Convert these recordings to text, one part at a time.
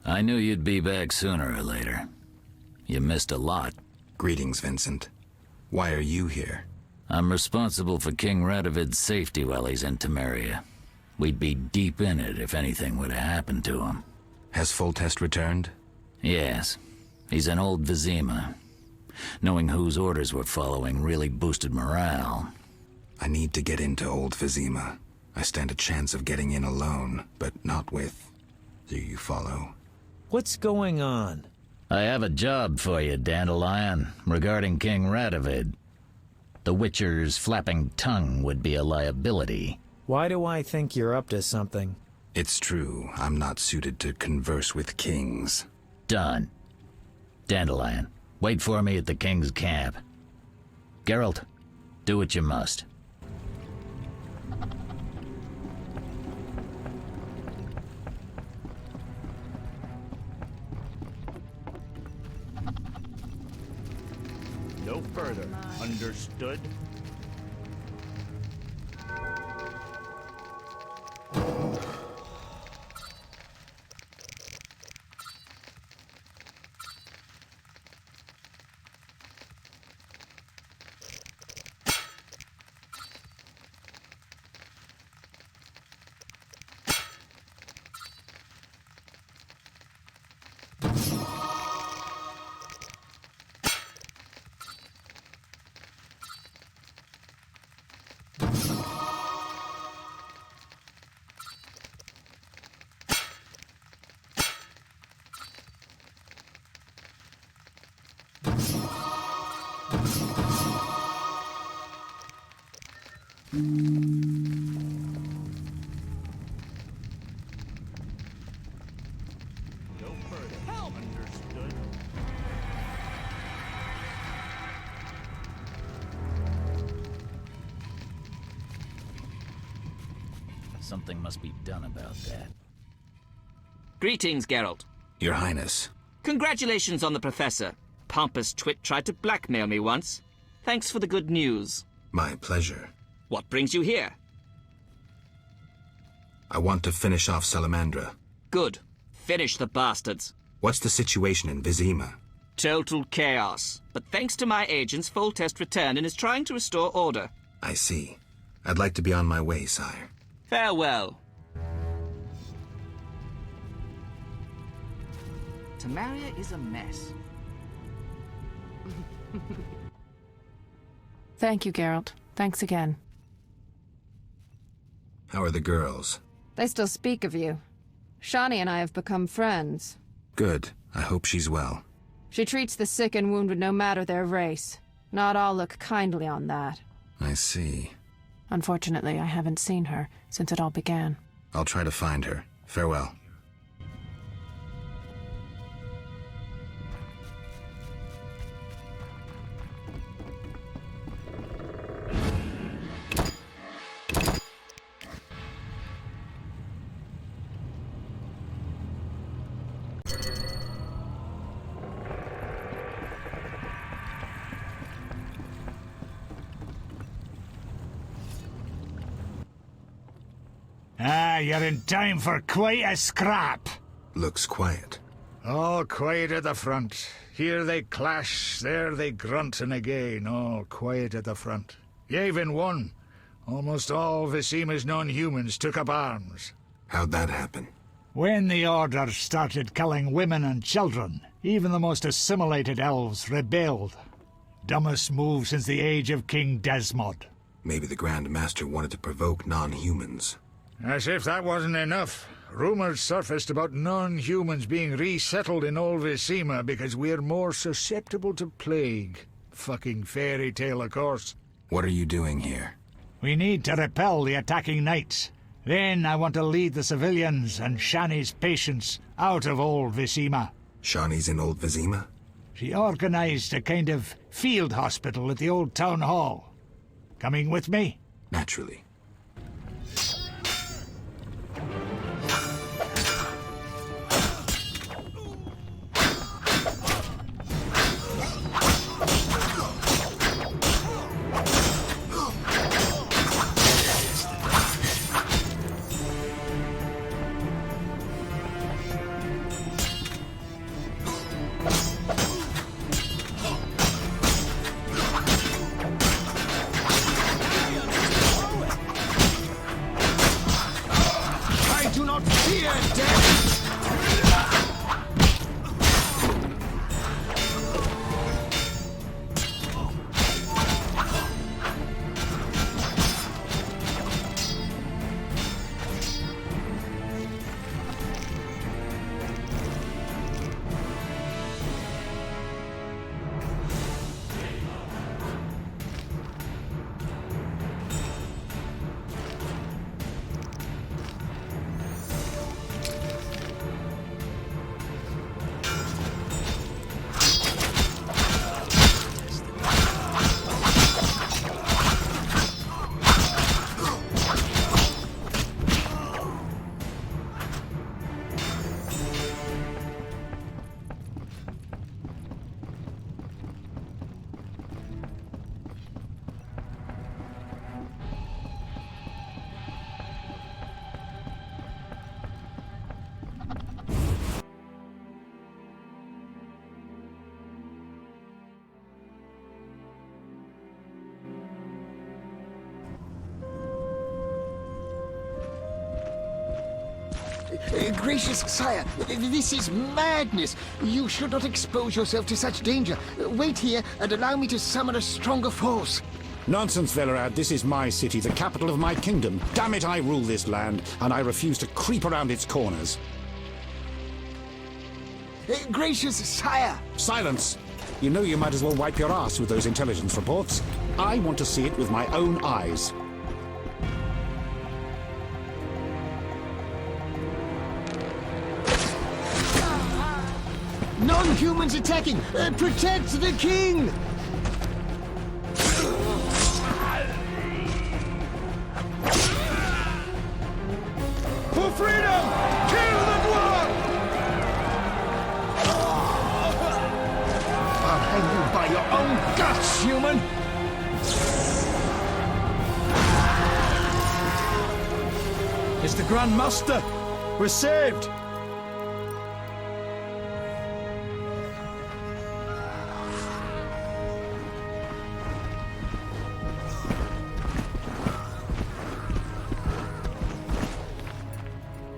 I knew you'd be back sooner or later. You missed a lot. Greetings, Vincent. Why are you here? I'm responsible for King Radovid's safety while he's in Temeria. We'd be deep in it if anything would have happened to him. Has Foltest returned? Yes. He's in Old Vizima. Knowing whose orders we're following really boosted morale. I need to get into Old Vizima. I stand a chance of getting in alone, but not with... Do you follow? What's going on? I have a job for you, Dandelion, regarding King Radovid. The Witcher's flapping tongue would be a liability. Why do I think you're up to something? It's true, I'm not suited to converse with kings. Done. Dandelion, wait for me at the King's camp. Geralt, do what you must. No further. Understood? No further. Help! Understood. Something must be done about that. Greetings, Geralt. Your Highness. Congratulations on the Professor. Pompous twit tried to blackmail me once. Thanks for the good news. My pleasure. What brings you here? I want to finish off Salamandra. Good. Finish the bastards. What's the situation in Vizima? Total chaos. But thanks to my agents, Foltest returned and is trying to restore order. I see. I'd like to be on my way, sire. Farewell. Temeria is a mess. Thank you, Geralt. Thanks again. How are the girls? They still speak of you. Shani and I have become friends. Good. I hope she's well. She treats the sick and wounded no matter their race. Not all look kindly on that. I see. Unfortunately, I haven't seen her since it all began. I'll try to find her. Farewell. Ah, you're in time for quite a scrap. Looks quiet. All quiet at the front. Here they clash, there they grunt, and again, all quiet at the front. Yavin won. Almost all Vizima's non-humans took up arms. How'd that happen? When the Order started killing women and children, even the most assimilated elves rebelled. Dumbest move since the age of King Desmod. Maybe the Grand Master wanted to provoke non-humans. As if that wasn't enough, rumors surfaced about non-humans being resettled in Old Vizima because we're more susceptible to plague. Fucking fairy tale, of course. What are you doing here? We need to repel the attacking knights. Then I want to lead the civilians and Shani's patients out of Old Vizima. Shani's in Old Vizima? She organized a kind of field hospital at the old town hall. Coming with me? Naturally. not fear death! Gracious sire, this is madness. You should not expose yourself to such danger. Wait here and allow me to summon a stronger force. Nonsense, Velerad. This is my city, the capital of my kingdom. Damn it, I rule this land, and I refuse to creep around its corners. Gracious sire! Silence! You know you might as well wipe your ass with those intelligence reports. I want to see it with my own eyes. Non-humans attacking! Protect the king! For freedom! Kill the dwarf! I'll hang you by your own guts, human! It's the Grand Master! We're saved!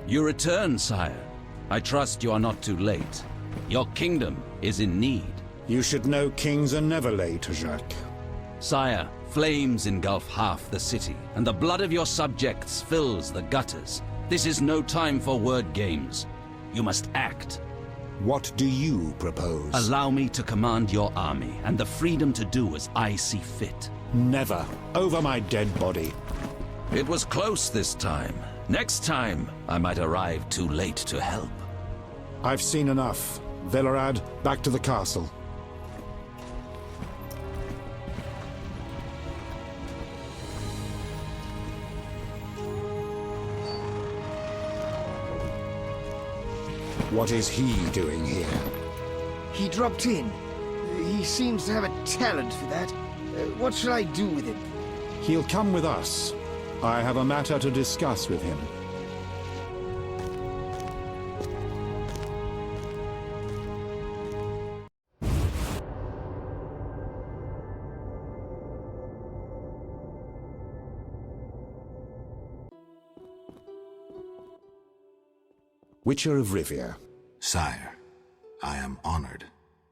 You return, sire. I trust you are not too late. Your kingdom is in need. You should know kings are never late, Jacques. Sire, flames engulf half the city, and the blood of your subjects fills the gutters. This is no time for word games. You must act. What do you propose? Allow me to command your army, and the freedom to do as I see fit. Never. Over my dead body. It was close this time. Next time, I might arrive too late to help. I've seen enough. Velerad, back to the castle. What is he doing here? He dropped in. He seems to have a talent for that. What shall I do with him? He'll come with us. I have a matter to discuss with him. Witcher of Rivia. Sire, I am honored.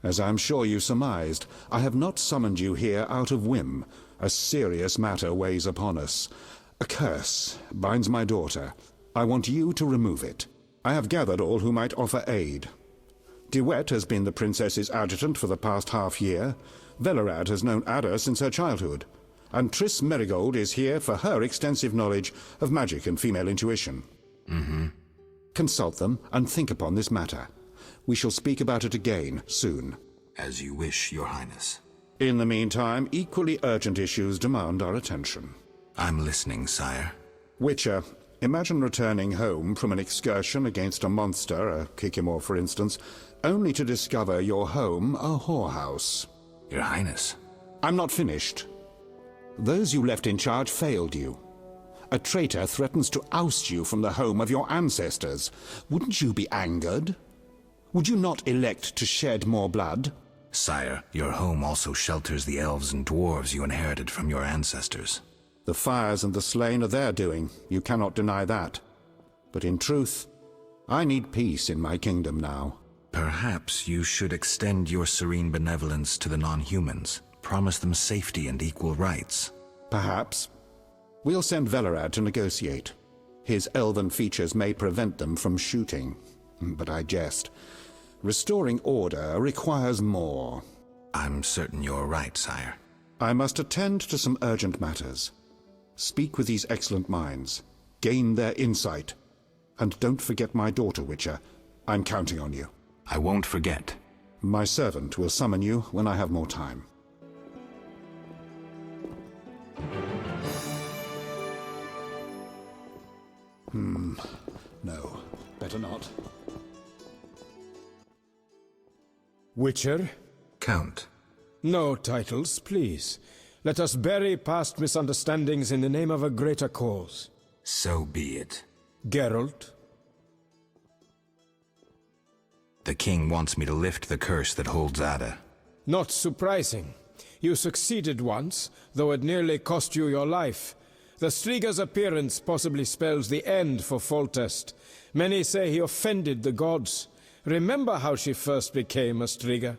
As I'm sure you surmised, I have not summoned you here out of whim. A serious matter weighs upon us. A curse binds my daughter. I want you to remove it. I have gathered all who might offer aid. De Wet has been the princess's adjutant for the past half-year. Velerad has known Ada since her childhood. And Triss Merigold is here for her extensive knowledge of magic and female intuition. Consult them and think upon this matter. We shall speak about it again soon. As you wish, Your Highness. In the meantime, equally urgent issues demand our attention. I'm listening, sire. Witcher, imagine returning home from an excursion against a monster, a Kikimor for instance, only to discover your home a whorehouse. Your Highness. I'm not finished. Those you left in charge failed you. A traitor threatens to oust you from the home of your ancestors. Wouldn't you be angered? Would you not elect to shed more blood? Sire, your home also shelters the elves and dwarves you inherited from your ancestors. The fires and the slain are their doing. You cannot deny that. But in truth, I need peace in my kingdom now. Perhaps you should extend your serene benevolence to the non-humans. Promise them safety and equal rights. Perhaps. We'll send Velerad to negotiate. His elven features may prevent them from shooting. But I jest. Restoring order requires more. I'm certain you're right, sire. I must attend to some urgent matters. Speak with these excellent minds. Gain their insight. And don't forget my daughter, Witcher. I'm counting on you. I won't forget. My servant will summon you when I have more time. No. Better not. Witcher? Count. No titles, please. Let us bury past misunderstandings in the name of a greater cause. So be it. Geralt? The king wants me to lift the curse that holds Ada. Not surprising. You succeeded once, though it nearly cost you your life. The Striga's appearance possibly spells the end for Foltest. Many say he offended the gods. Remember how she first became a Striga?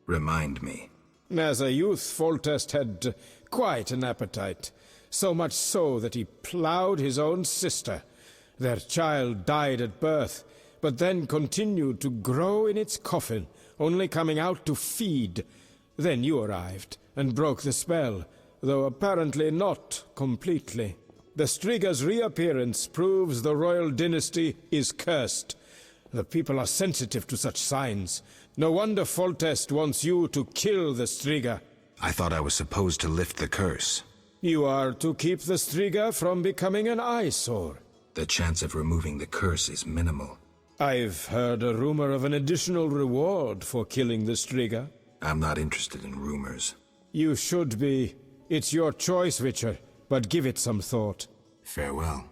Remind me. As a youth, Foltest had quite an appetite. So much so that he plowed his own sister. Their child died at birth, but then continued to grow in its coffin, only coming out to feed. Then you arrived, and broke the spell, though apparently not completely. The Striga's reappearance proves the royal dynasty is cursed. The people are sensitive to such signs. No wonder Foltest wants you to kill the Striga. I thought I was supposed to lift the curse. You are to keep the Striga from becoming an eyesore. The chance of removing the curse is minimal. I've heard a rumor of an additional reward for killing the Striga. I'm not interested in rumors. You should be. It's your choice, Witcher, but give it some thought. Farewell.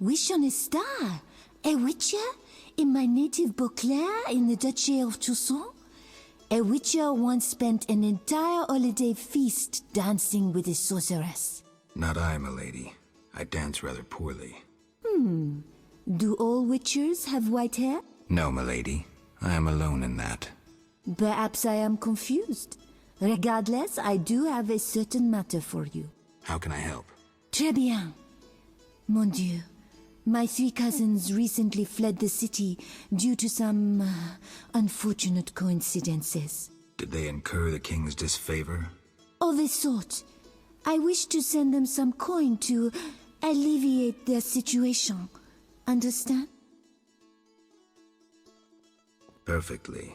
Wish on a star? A witcher? In my native Beauclair in the Duchy of Toussaint? A witcher once spent an entire holiday feast dancing with a sorceress. Not I, milady. I dance rather poorly. Do all witchers have white hair? No, milady. I am alone in that. Perhaps I am confused. Regardless, I do have a certain matter for you. How can I help? Très bien. Mon Dieu. My 3 cousins recently fled the city due to some unfortunate coincidences. Did they incur the king's disfavor? Of a sort. I wish to send them some coin to alleviate their situation. Understand? Perfectly.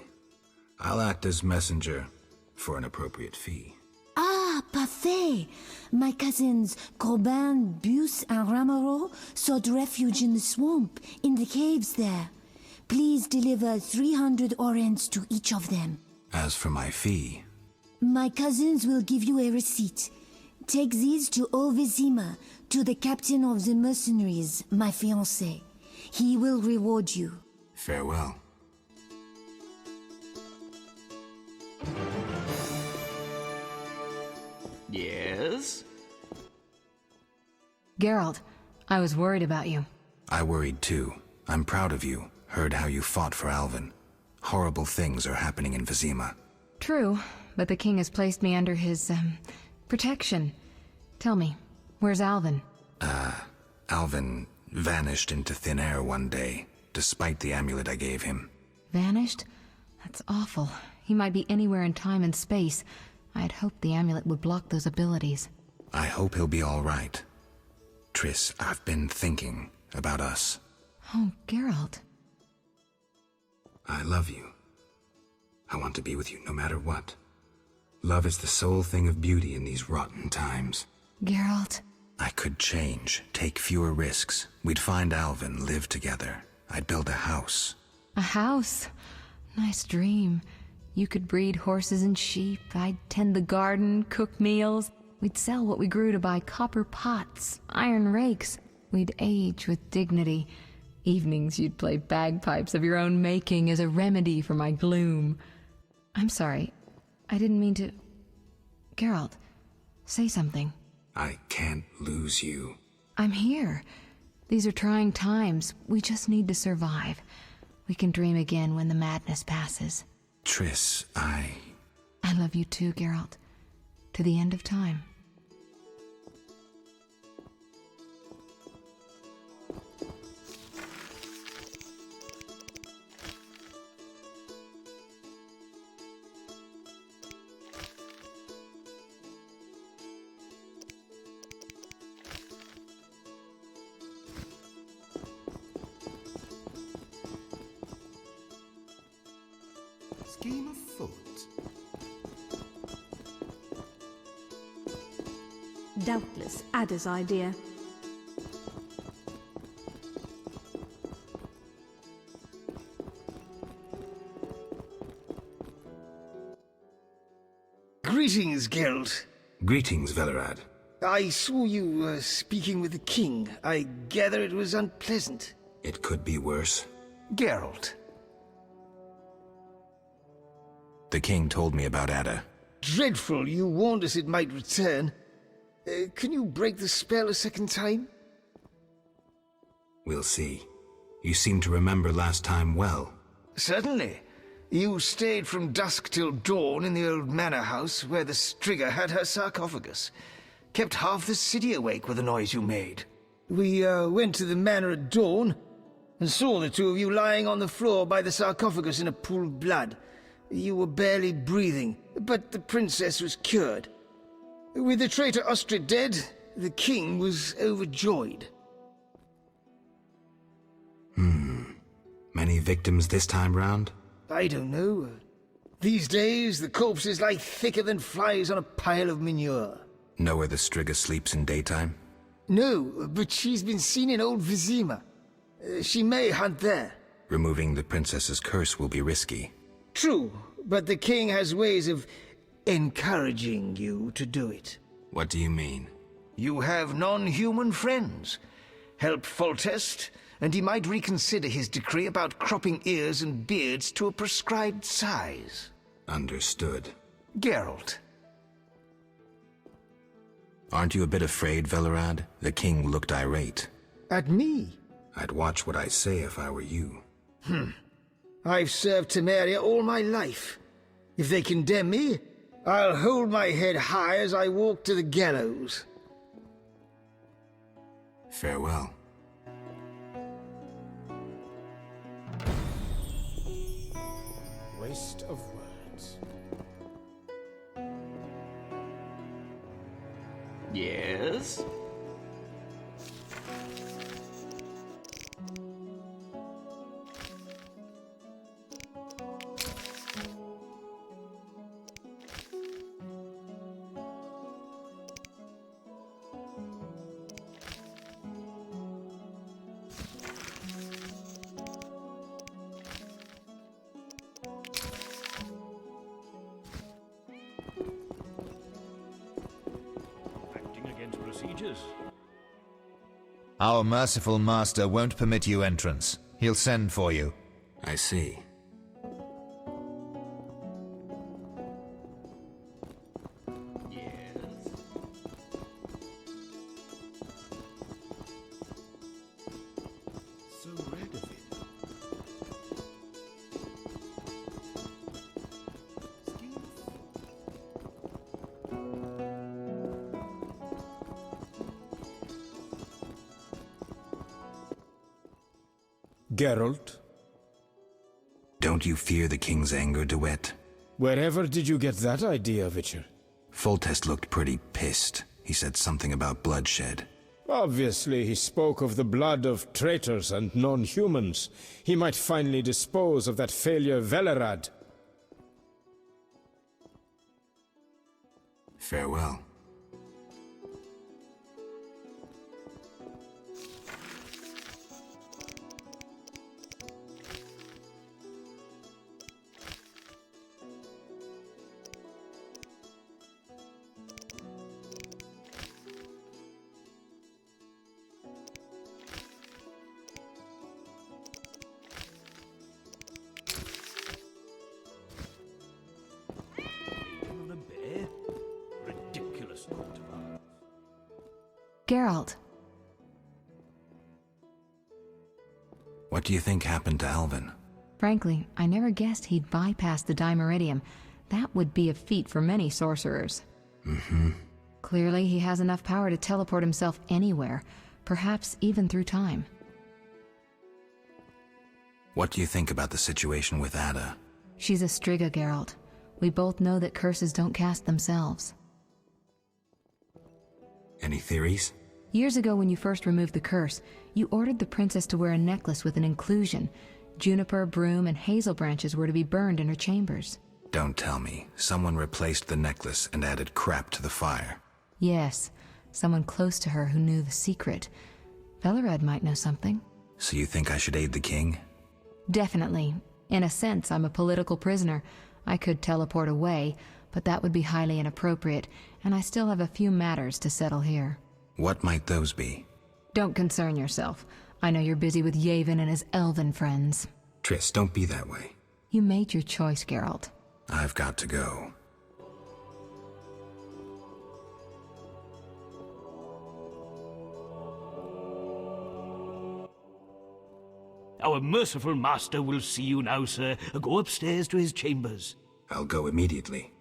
I'll act as messenger for an appropriate fee. Ah, parfait! My cousins Corbin, Buse, and Ramiro sought refuge in the swamp, in the caves there. Please deliver 300 orens to each of them. As for my fee... My cousins will give you a receipt. Take these to Olvizima, to the captain of the mercenaries, my fiancé. He will reward you. Farewell. Yes? Geralt, I was worried about you. I worried too. I'm proud of you. Heard how you fought for Alvin. Horrible things are happening in Vizima. True, but the king has placed me under his, protection. Tell me, where's Alvin? Alvin vanished into thin air one day, despite the amulet I gave him. Vanished? That's awful. He might be anywhere in time and space. I'd hoped the amulet would block those abilities. I hope he'll be all right. Triss, I've been thinking about us. Oh, Geralt. I love you. I want to be with you no matter what. Love is the sole thing of beauty in these rotten times. Geralt. I could change, take fewer risks. We'd find Alvin, live together. I'd build a house. A house? Nice dream. You could breed horses and sheep. I'd tend the garden, cook meals. We'd sell what we grew to buy copper pots, iron rakes. We'd age with dignity. Evenings you'd play bagpipes of your own making as a remedy for my gloom. I'm sorry. I didn't mean to... Geralt, say something. I can't lose you. I'm here. These are trying times. We just need to survive. We can dream again when the madness passes. Triss, I love you too, Geralt. To the end of time. Scheme afoot. Doubtless Ada's idea. Greetings, Geralt. Greetings, Velerad. I saw you speaking with the king. I gather it was unpleasant. It could be worse. Geralt. The king told me about Ada. Dreadful, you warned us it might return. Can you break the spell a second time? We'll see. You seem to remember last time well. Certainly. You stayed from dusk till dawn in the old manor house where the Striga had her sarcophagus. Kept half the city awake with the noise you made. We went to the manor at dawn and saw the two of you lying on the floor by the sarcophagus in a pool of blood. You were barely breathing, but the princess was cured. With the traitor Ostrid dead, the king was overjoyed. Many victims this time round? I don't know. These days, the corpses lie thicker than flies on a pile of manure. Know where the Striga sleeps in daytime? No, but she's been seen in Old Vizima. She may hunt there. Removing the princess's curse will be risky. True, but the king has ways of encouraging you to do it. What do you mean? You have non-human friends. Help Foltest, and he might reconsider his decree about cropping ears and beards to a prescribed size. Understood. Geralt. Aren't you a bit afraid, Velerad? The king looked irate. At me? I'd watch what I say if I were you. I've served Temeria all my life. If they condemn me, I'll hold my head high as I walk to the gallows. Farewell. Waste of words. Yes? Our merciful master won't permit you entrance. He'll send for you. I see. So red of it. Geralt? Don't you fear the king's anger, Duet? Wherever did you get that idea, Witcher? Foltest looked pretty pissed. He said something about bloodshed. Obviously, he spoke of the blood of traitors and non-humans. He might finally dispose of that failure Velerad. Farewell. Geralt. What do you think happened to Alvin? Frankly, I never guessed he'd bypass the Dimeridium. That would be a feat for many sorcerers. Mm-hmm. Clearly, he has enough power to teleport himself anywhere, perhaps even through time. What do you think about the situation with Ada? She's a Striga, Geralt. We both know that curses don't cast themselves. Any theories? Years ago, when you first removed the curse, you ordered the princess to wear a necklace with an inclusion. Juniper, broom, and hazel branches were to be burned in her chambers. Don't tell me. Someone replaced the necklace and added crap to the fire. Yes, someone close to her who knew the secret. Velerad might know something. So you think I should aid the king? Definitely. In a sense, I'm a political prisoner. I could teleport away, but that would be highly inappropriate, and I still have a few matters to settle here. What might those be? Don't concern yourself. I know you're busy with Yavin and his elven friends. Triss, don't be that way. You made your choice, Geralt. I've got to go. Our merciful master will see you now, sir. Go upstairs to his chambers. I'll go immediately.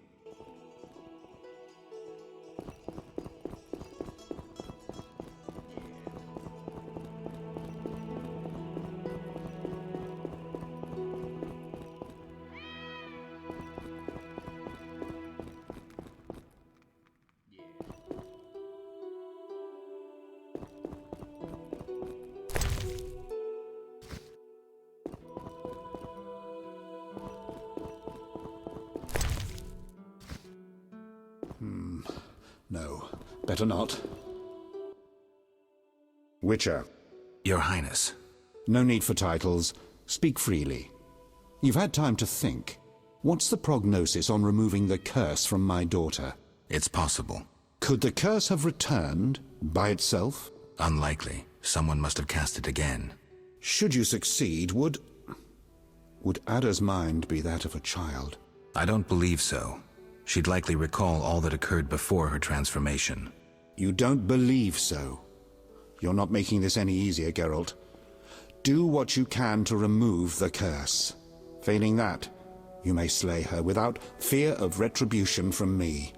No, better not. Witcher. Your Highness. No need for titles. Speak freely. You've had time to think. What's the prognosis on removing the curse from my daughter? It's possible. Could the curse have returned by itself? Unlikely. Someone must have cast it again. Should you succeed, would Ada's mind be that of a child? I don't believe so. She'd likely recall all that occurred before her transformation. You don't believe so? You're not making this any easier, Geralt. Do what you can to remove the curse. Failing that, you may slay her without fear of retribution from me.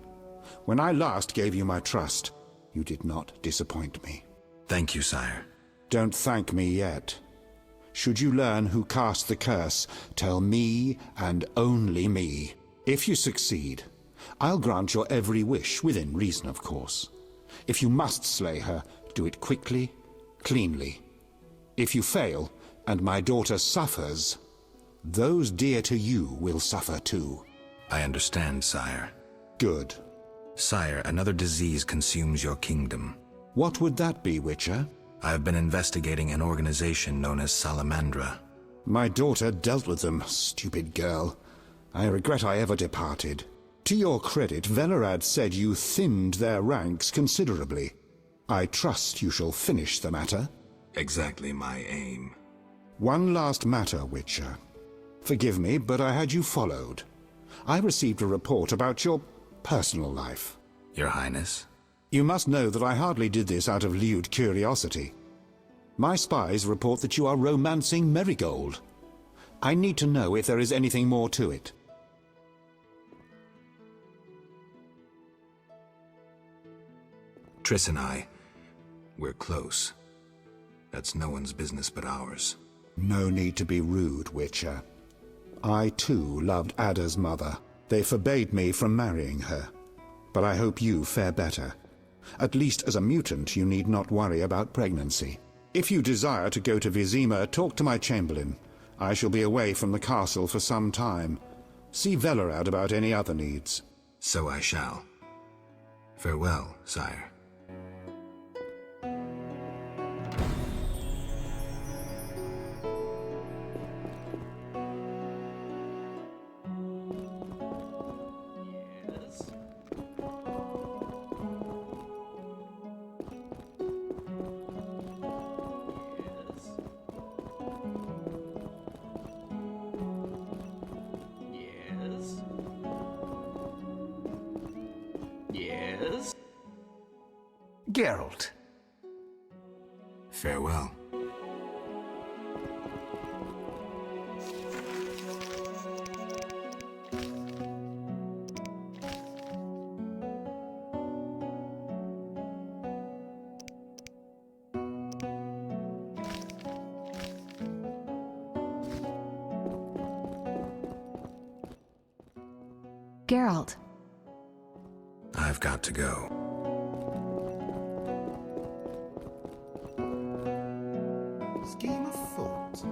When I last gave you my trust, you did not disappoint me. Thank you, sire. Don't thank me yet. Should you learn who cast the curse, tell me and only me. If you succeed, I'll grant your every wish, within reason, of course. If you must slay her, do it quickly, cleanly. If you fail, and my daughter suffers, those dear to you will suffer too. I understand, sire. Good. Sire, another disease consumes your kingdom. What would that be, Witcher? I have been investigating an organization known as Salamandra. My daughter dealt with them, stupid girl. I regret I ever departed. To your credit, Velerad said you thinned their ranks considerably. I trust you shall finish the matter. Exactly my aim. One last matter, Witcher. Forgive me, but I had you followed. I received a report about your personal life. Your Highness? You must know that I hardly did this out of lewd curiosity. My spies report that you are romancing Merigold. I need to know if there is anything more to it. Triss and I, we're close. That's no one's business but ours. No need to be rude, Witcher. I, too, loved Ada's mother. They forbade me from marrying her. But I hope you fare better. At least as a mutant, you need not worry about pregnancy. If you desire to go to Vizima, talk to my chamberlain. I shall be away from the castle for some time. See Velerad about any other needs. So I shall. Farewell, sire. Geralt, Farewell. Geralt. I've got to go. Scheme of thought.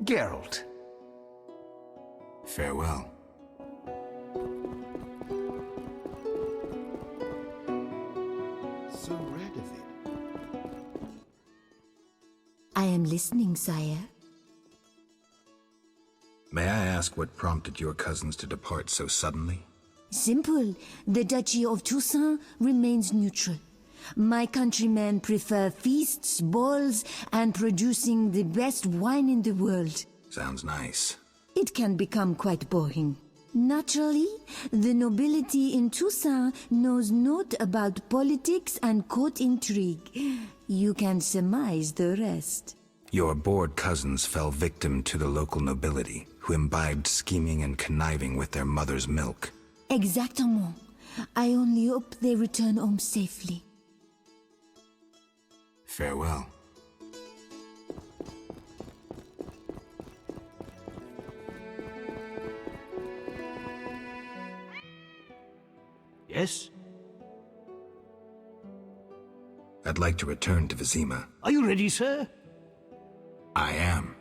Geralt. Farewell. So Radovid. I am listening, sire. May I ask what prompted your cousins to depart so suddenly? Simple. The Duchy of Toussaint remains neutral. My countrymen prefer feasts, balls, and producing the best wine in the world. Sounds nice. It can become quite boring. Naturally, the nobility in Toussaint knows naught about politics and court intrigue. You can surmise the rest. Your bored cousins fell victim to the local nobility, who imbibed scheming and conniving with their mother's milk. Exactement. I only hope they return home safely. Farewell. Yes? I'd like to return to Vizima. Are you ready, sir? I am.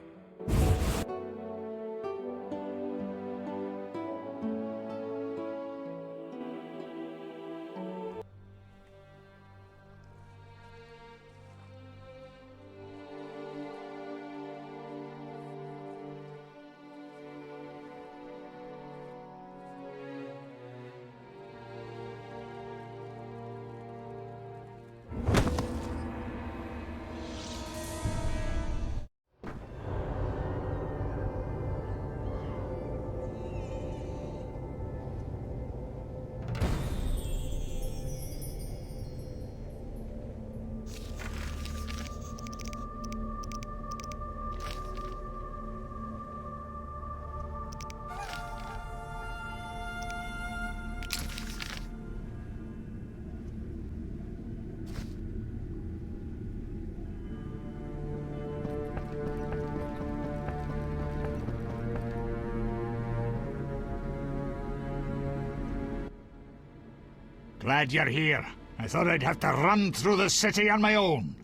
Glad you're here. I thought I'd have to run through the city on my own.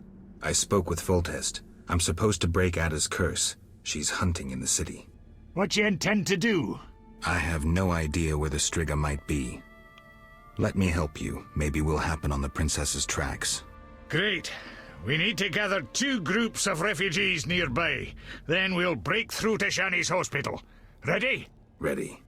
I spoke with Foltest. I'm supposed to break Ada's curse. She's hunting in the city. What you intend to do? I have no idea where the Striga might be. Let me help you. Maybe we'll happen on the princess's tracks. Great. We need to gather 2 groups of refugees nearby. Then we'll break through to Shani's hospital. Ready? Ready.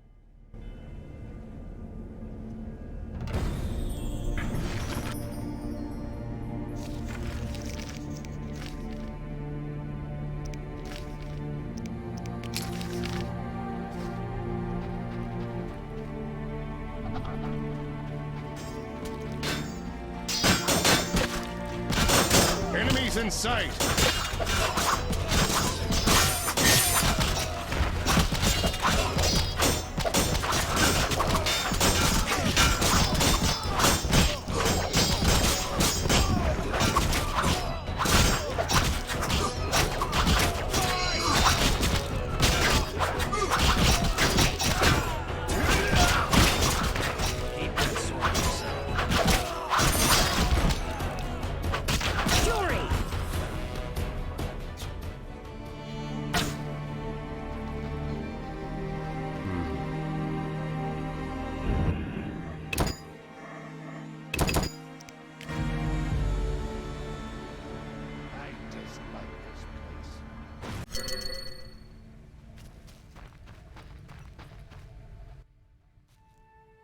Enemies in sight!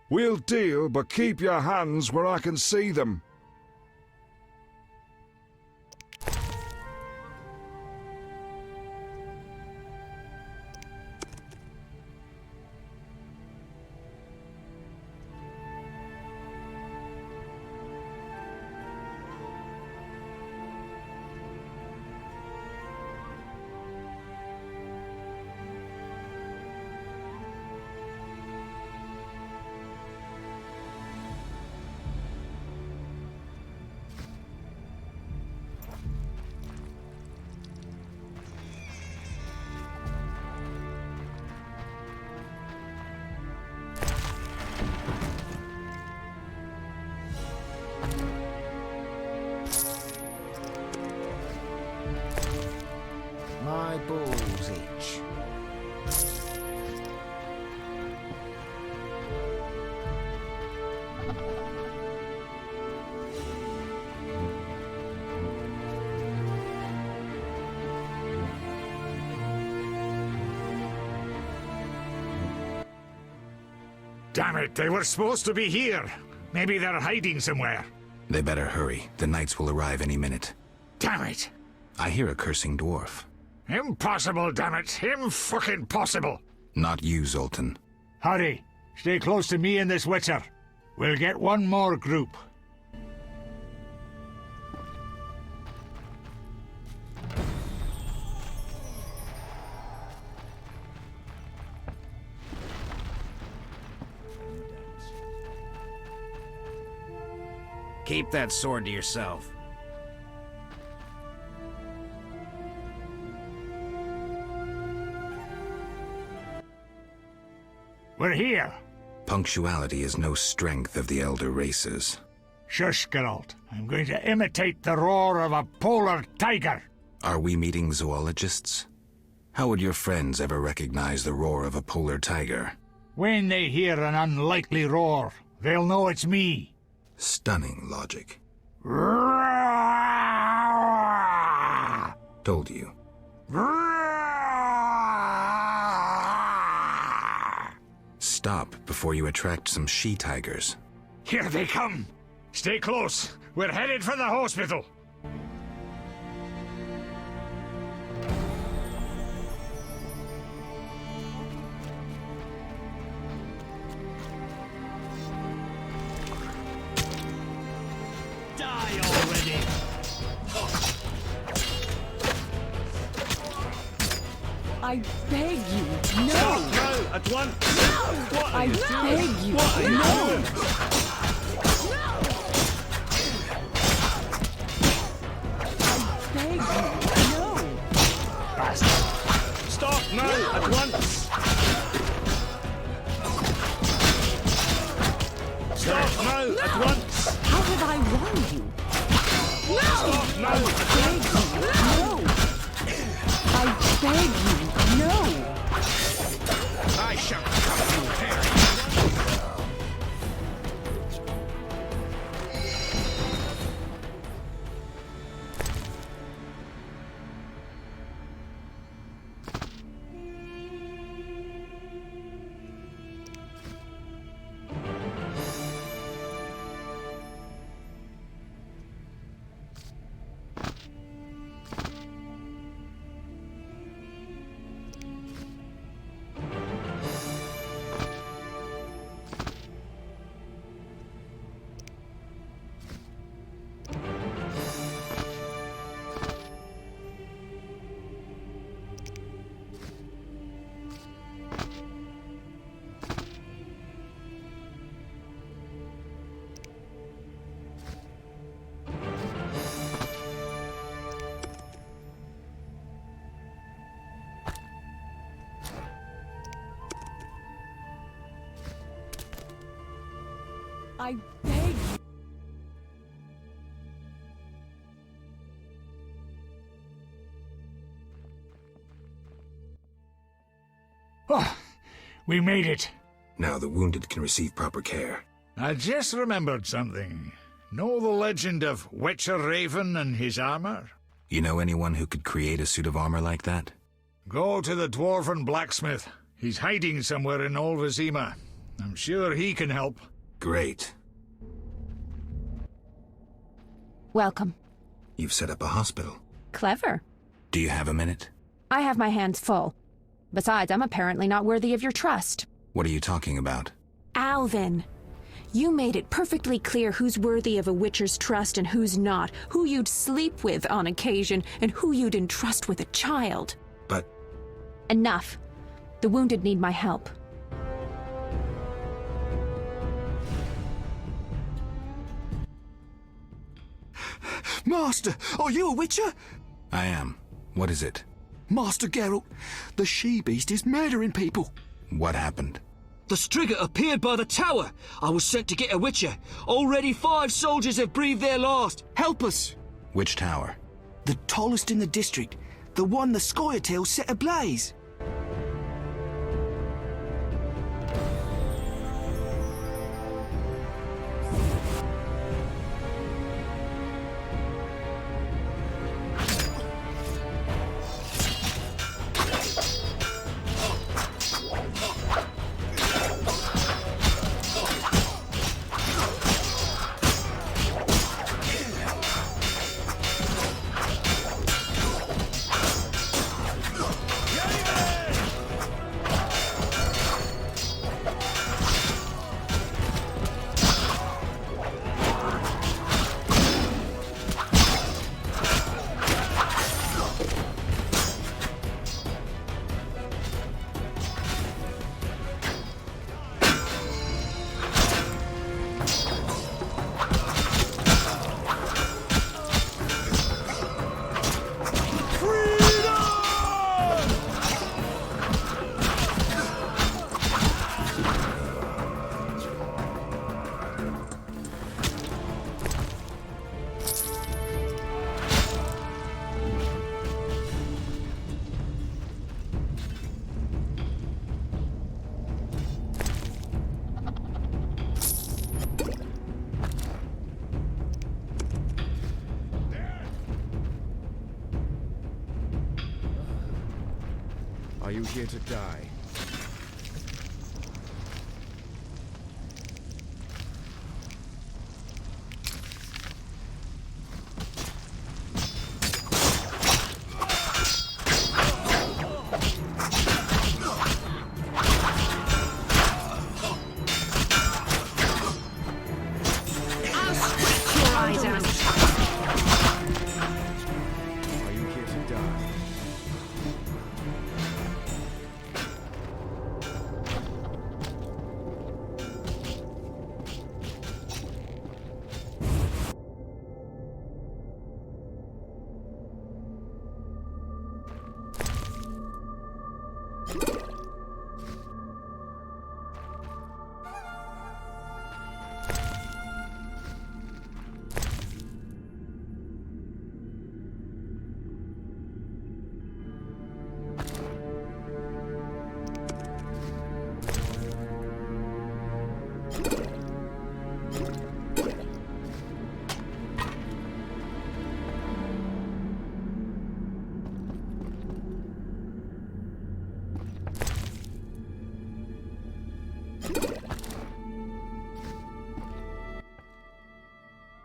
We'll deal, but keep your hands where I can see them. Damn it, they were supposed to be here. Maybe they're hiding somewhere. They better hurry. The knights will arrive any minute. Damn it. I hear a cursing dwarf. Impossible, damn it. Impossible. Not you, Zoltan. Hurry. Stay close to me and this Witcher. We'll get one more group. Keep that sword to yourself. We're here. Punctuality is no strength of the elder races. Shush, Geralt. I'm going to imitate the roar of a polar tiger. Are we meeting zoologists? How would your friends ever recognize the roar of a polar tiger? When they hear an unlikely roar, they'll know it's me. Stunning logic. Told you. Stop before you attract some she-tigers. Here they come. Stay close. We're headed for the hospital. Die already! I beg you, no! Stop, no, at once! No! What I beg you, what are you no! doing? I beg you, no! Stop, no, at once! Stop, no, at once! How have I wronged you? No! Stop, no, I beg you, no! I beg you, no! I shall cut you, Harry. I beg you. Oh, we made it. Now the wounded can receive proper care. I just remembered something. Know the legend of Witcher Raven and his armor? You know anyone who could create a suit of armor like that? Go to the dwarven blacksmith. He's hiding somewhere in Olvizima. I'm sure he can help. Great. Welcome. You've set up a hospital. Clever. Do you have a minute? I have my hands full. Besides, I'm apparently not worthy of your trust. What are you talking about? Alvin, you made it perfectly clear who's worthy of a Witcher's trust and who's not, who you'd sleep with on occasion, and who you'd entrust with a child. But... Enough. The wounded need my help. Master, are you a Witcher? I am. What is it? Master Geralt, the she-beast is murdering people. What happened? The Striga appeared by the tower. I was sent to get a Witcher. Already 5 soldiers have breathed their last. Help us! Which tower? The tallest in the district. The one the Scoia'tael set ablaze. here to die?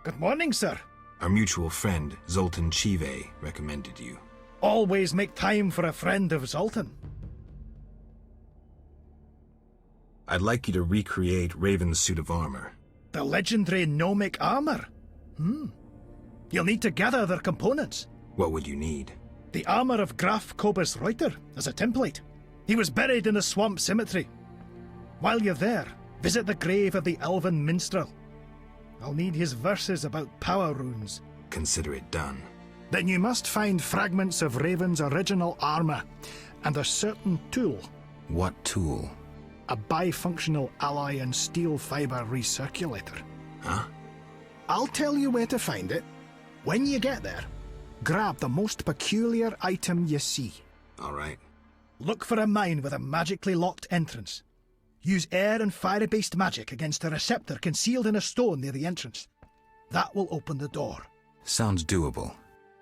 Good morning, sir. Our mutual friend, Zoltan Chive, recommended you. Always make time for a friend of Zoltan. I'd like you to recreate Raven's suit of armor. The legendary gnomic armor? You'll need to gather their components. What would you need? The armor of Graf Kobus Reuter as a template. He was buried in the swamp cemetery. While you're there, visit the grave of the elven minstrel. I'll need his verses about power runes. Consider it done. Then you must find fragments of Raven's original armor, and a certain tool. What tool? A bifunctional alloy and steel fiber recirculator. Huh? I'll tell you where to find it. When you get there, grab the most peculiar item you see. All right. Look for a mine with a magically locked entrance. Use air and fire-based magic against a receptor concealed in a stone near the entrance. That will open the door. Sounds doable.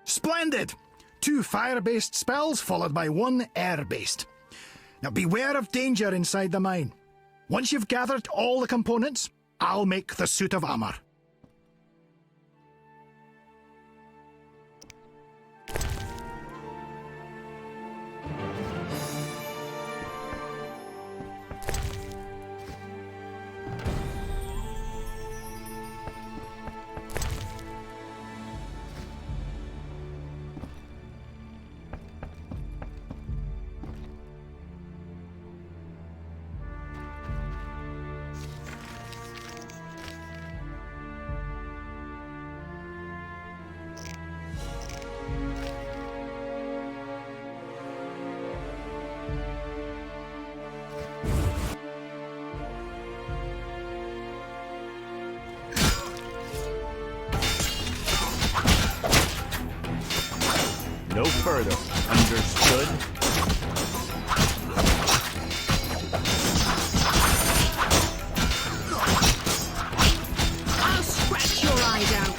Splendid! 2 fire-based spells followed by 1 air-based. Now beware of danger inside the mine. Once you've gathered all the components, I'll make the suit of armor. No further. Understood? I'll scratch your eyes out.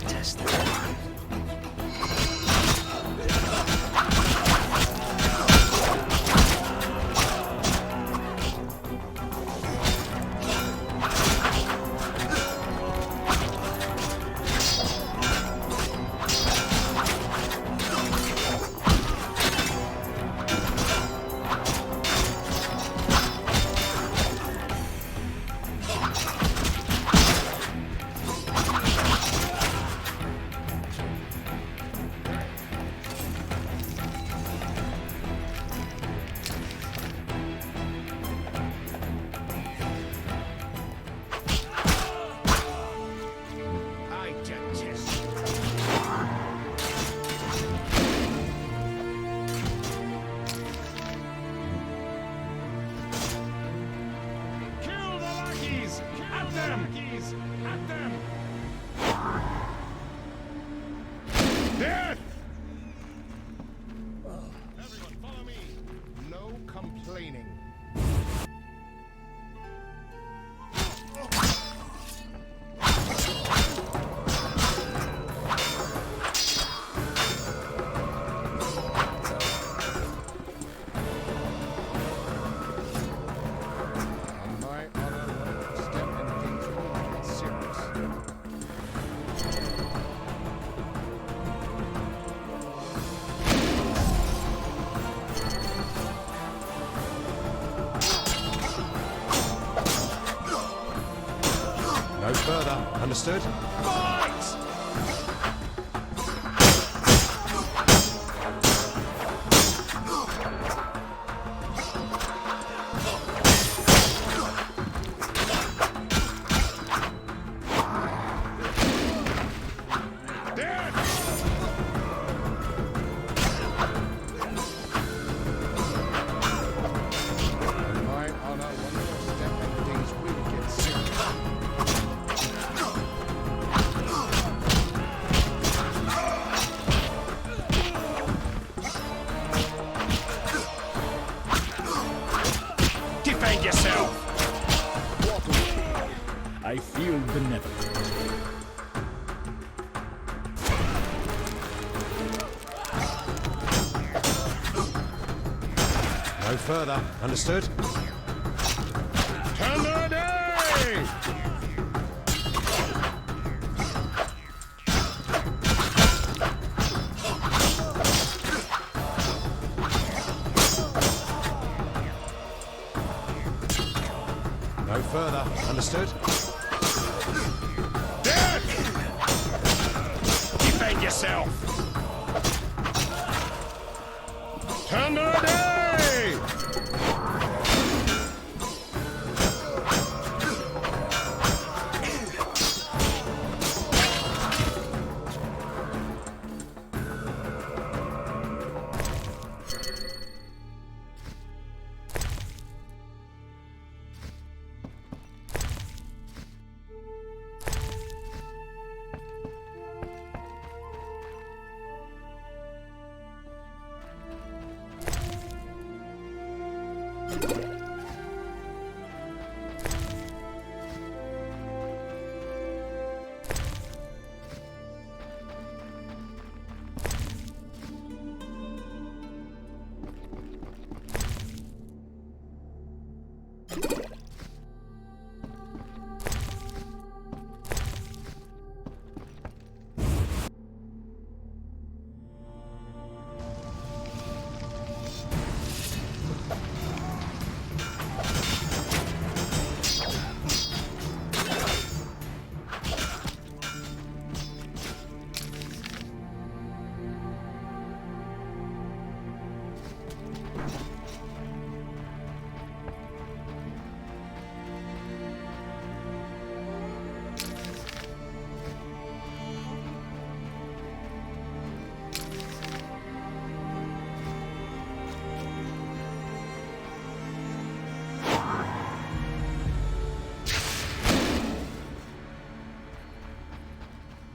Test the one. Understood? Defend yourself! I feel benevolent. No further. Understood? Turn the day! No further. Understood? Dead! Defend yourself! Turn the day!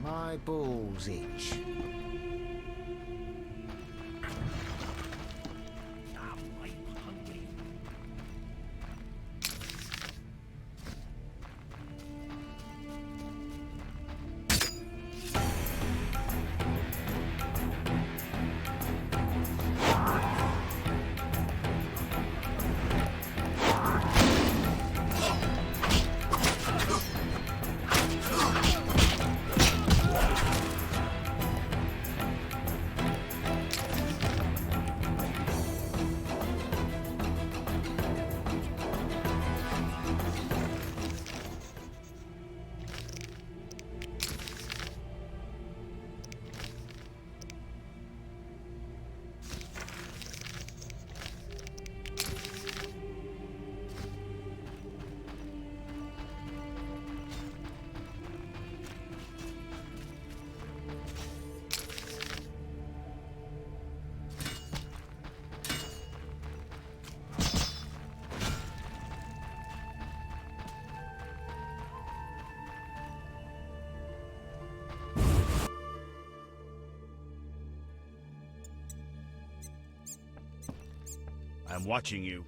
My balls itch. I'm watching you.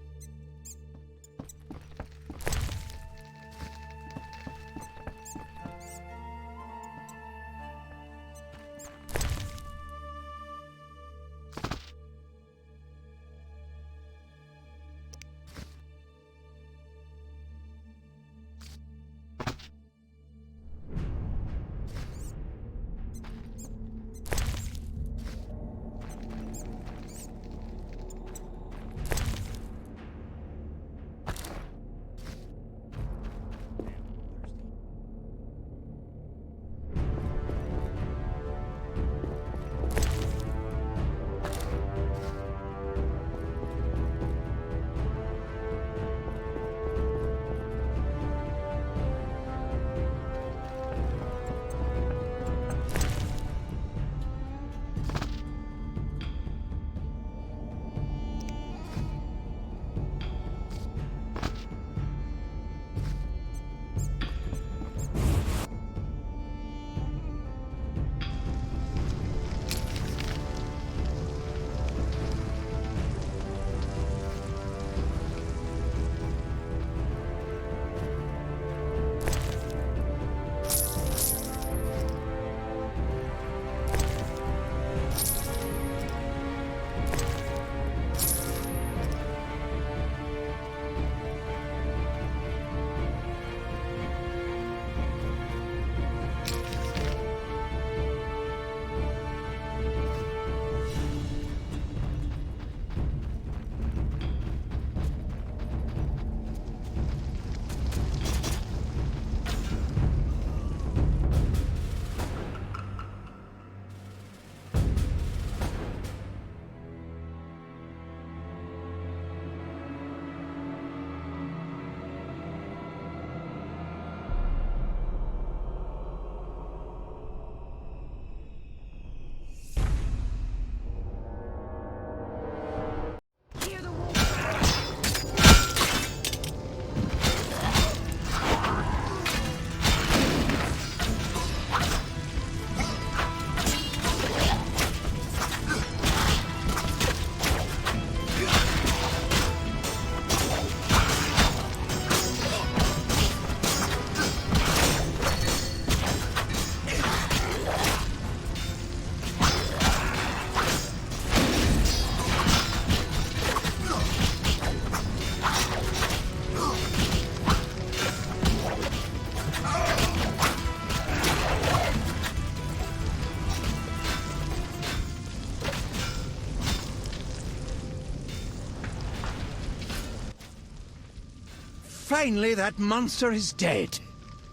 finally that monster is dead.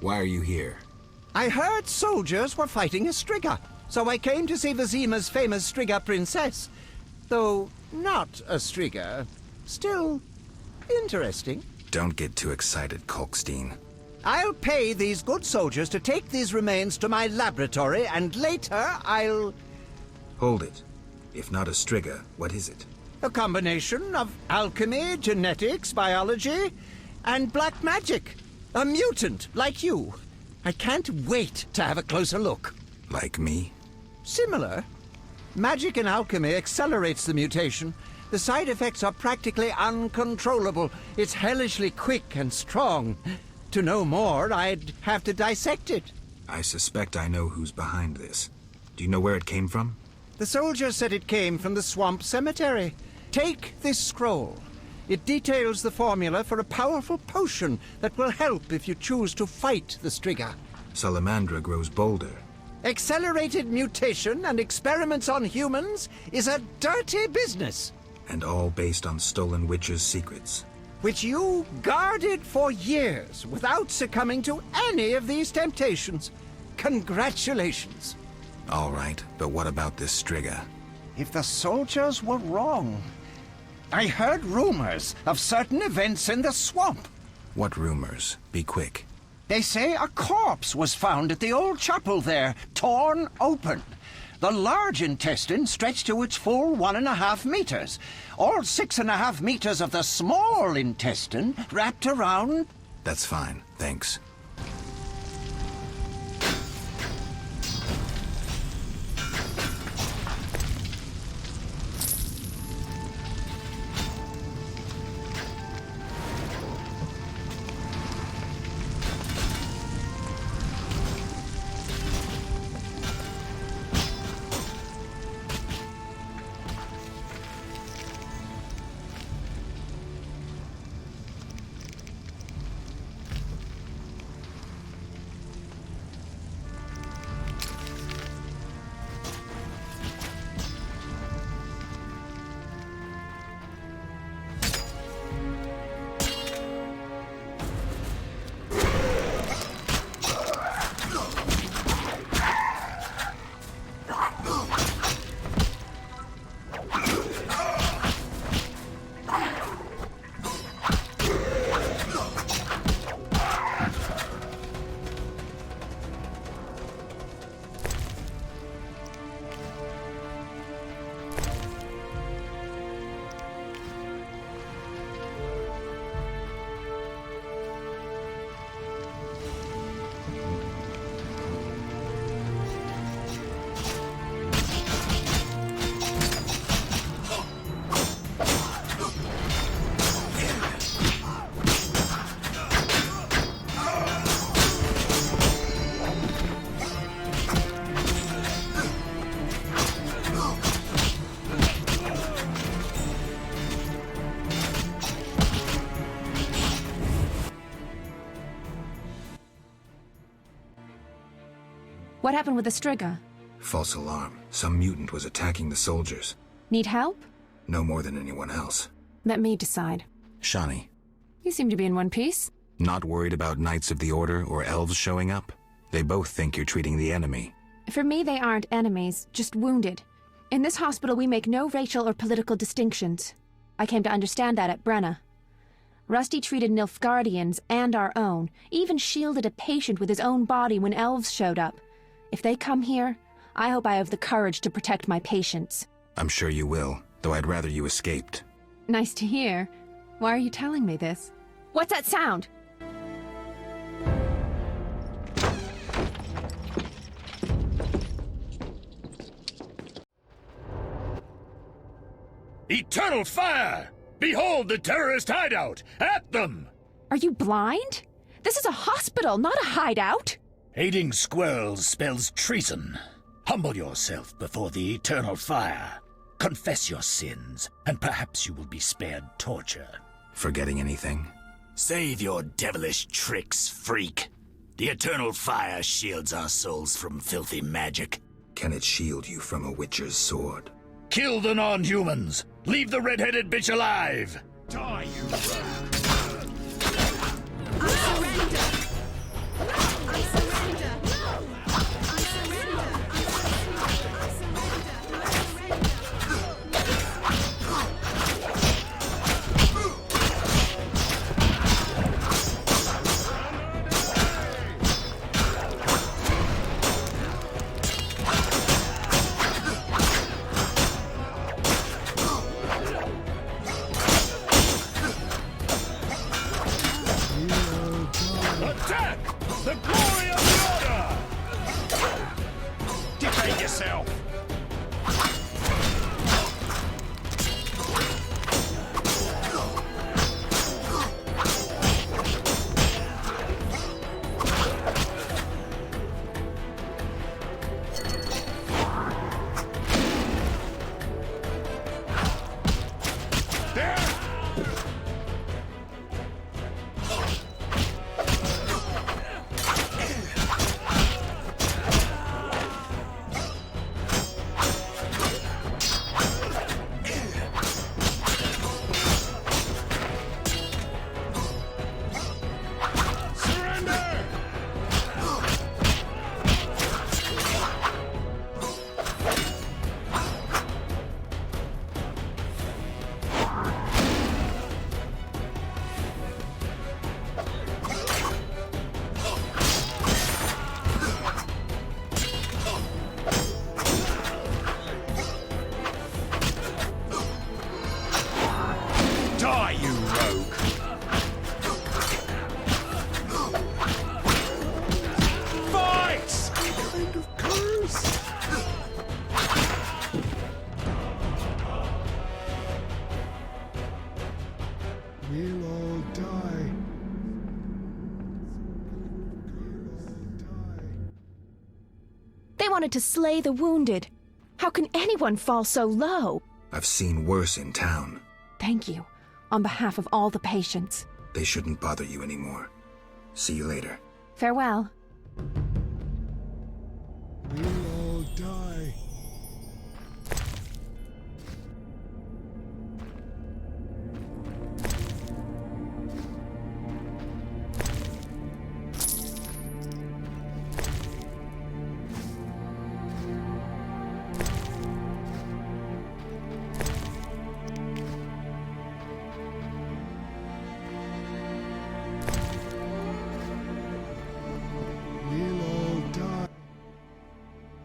Why are you here? I heard soldiers were fighting a Striga, so I came to see Vizima's famous Striga princess. Though not a Striga, still interesting. Don't get too excited, Kalkstein. I'll pay these good soldiers to take these remains to my laboratory, and later I'll... Hold it. If not a Striga, what is it? A combination of alchemy, genetics, biology, and black magic. A mutant, like you. I can't wait to have a closer look. Like me? Similar. Magic and alchemy accelerates the mutation. The side effects are practically uncontrollable. It's hellishly quick and strong. To know more, I'd have to dissect it. I suspect I know who's behind this. Do you know where it came from? The soldier said it came from the swamp cemetery. Take this scroll. It details the formula for a powerful potion that will help if you choose to fight the Striga. Salamandra grows bolder. Accelerated mutation and experiments on humans is a dirty business. And all based on stolen witches' secrets. Which you guarded for years without succumbing to any of these temptations. Congratulations. All right, but what about this Striga? If the soldiers were wrong. I heard rumors of certain events in the swamp. What rumors? Be quick. They say a corpse was found at the old chapel there, torn open. The large intestine stretched to its full 1.5 meters. All 6.5 meters of the small intestine wrapped around... That's fine, thanks. What happened with the Striga? False alarm. Some mutant was attacking the soldiers. Need help? No more than anyone else. Let me decide. Shani. You seem to be in one piece. Not worried about Knights of the Order or elves showing up? They both think you're treating the enemy. For me, they aren't enemies, just wounded. In this hospital, we make no racial or political distinctions. I came to understand that at Brenna. Rusty treated Nilfgaardians and our own, even shielded a patient with his own body when elves showed up. If they come here, I hope I have the courage to protect my patients. I'm sure you will, though I'd rather you escaped. Nice to hear. Why are you telling me this? What's that sound? Eternal fire! Behold the terrorist hideout! At them! Are you blind? This is a hospital, not a hideout! Aiding squirrels spells treason. Humble yourself before the eternal fire. Confess your sins, and perhaps you will be spared torture. Forgetting anything? Save your devilish tricks, freak. The eternal fire shields our souls from filthy magic. Can it shield you from a witcher's sword? Kill the non-humans! Leave the red-headed bitch alive! Die, you rogue! wanted to slay the wounded. How can anyone fall so low? I've seen worse in town. Thank you, on behalf of all the patients. They shouldn't bother you anymore. See you later. Farewell. We'll all die.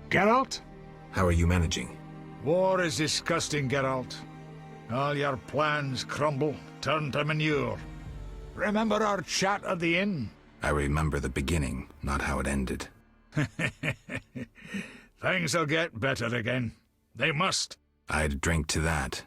Geralt? How are you managing? War is disgusting, Geralt. All your plans crumble, turn to manure. Remember our chat at the inn? I remember the beginning, not how it ended. Things will get better again. They must. I'd drink to that.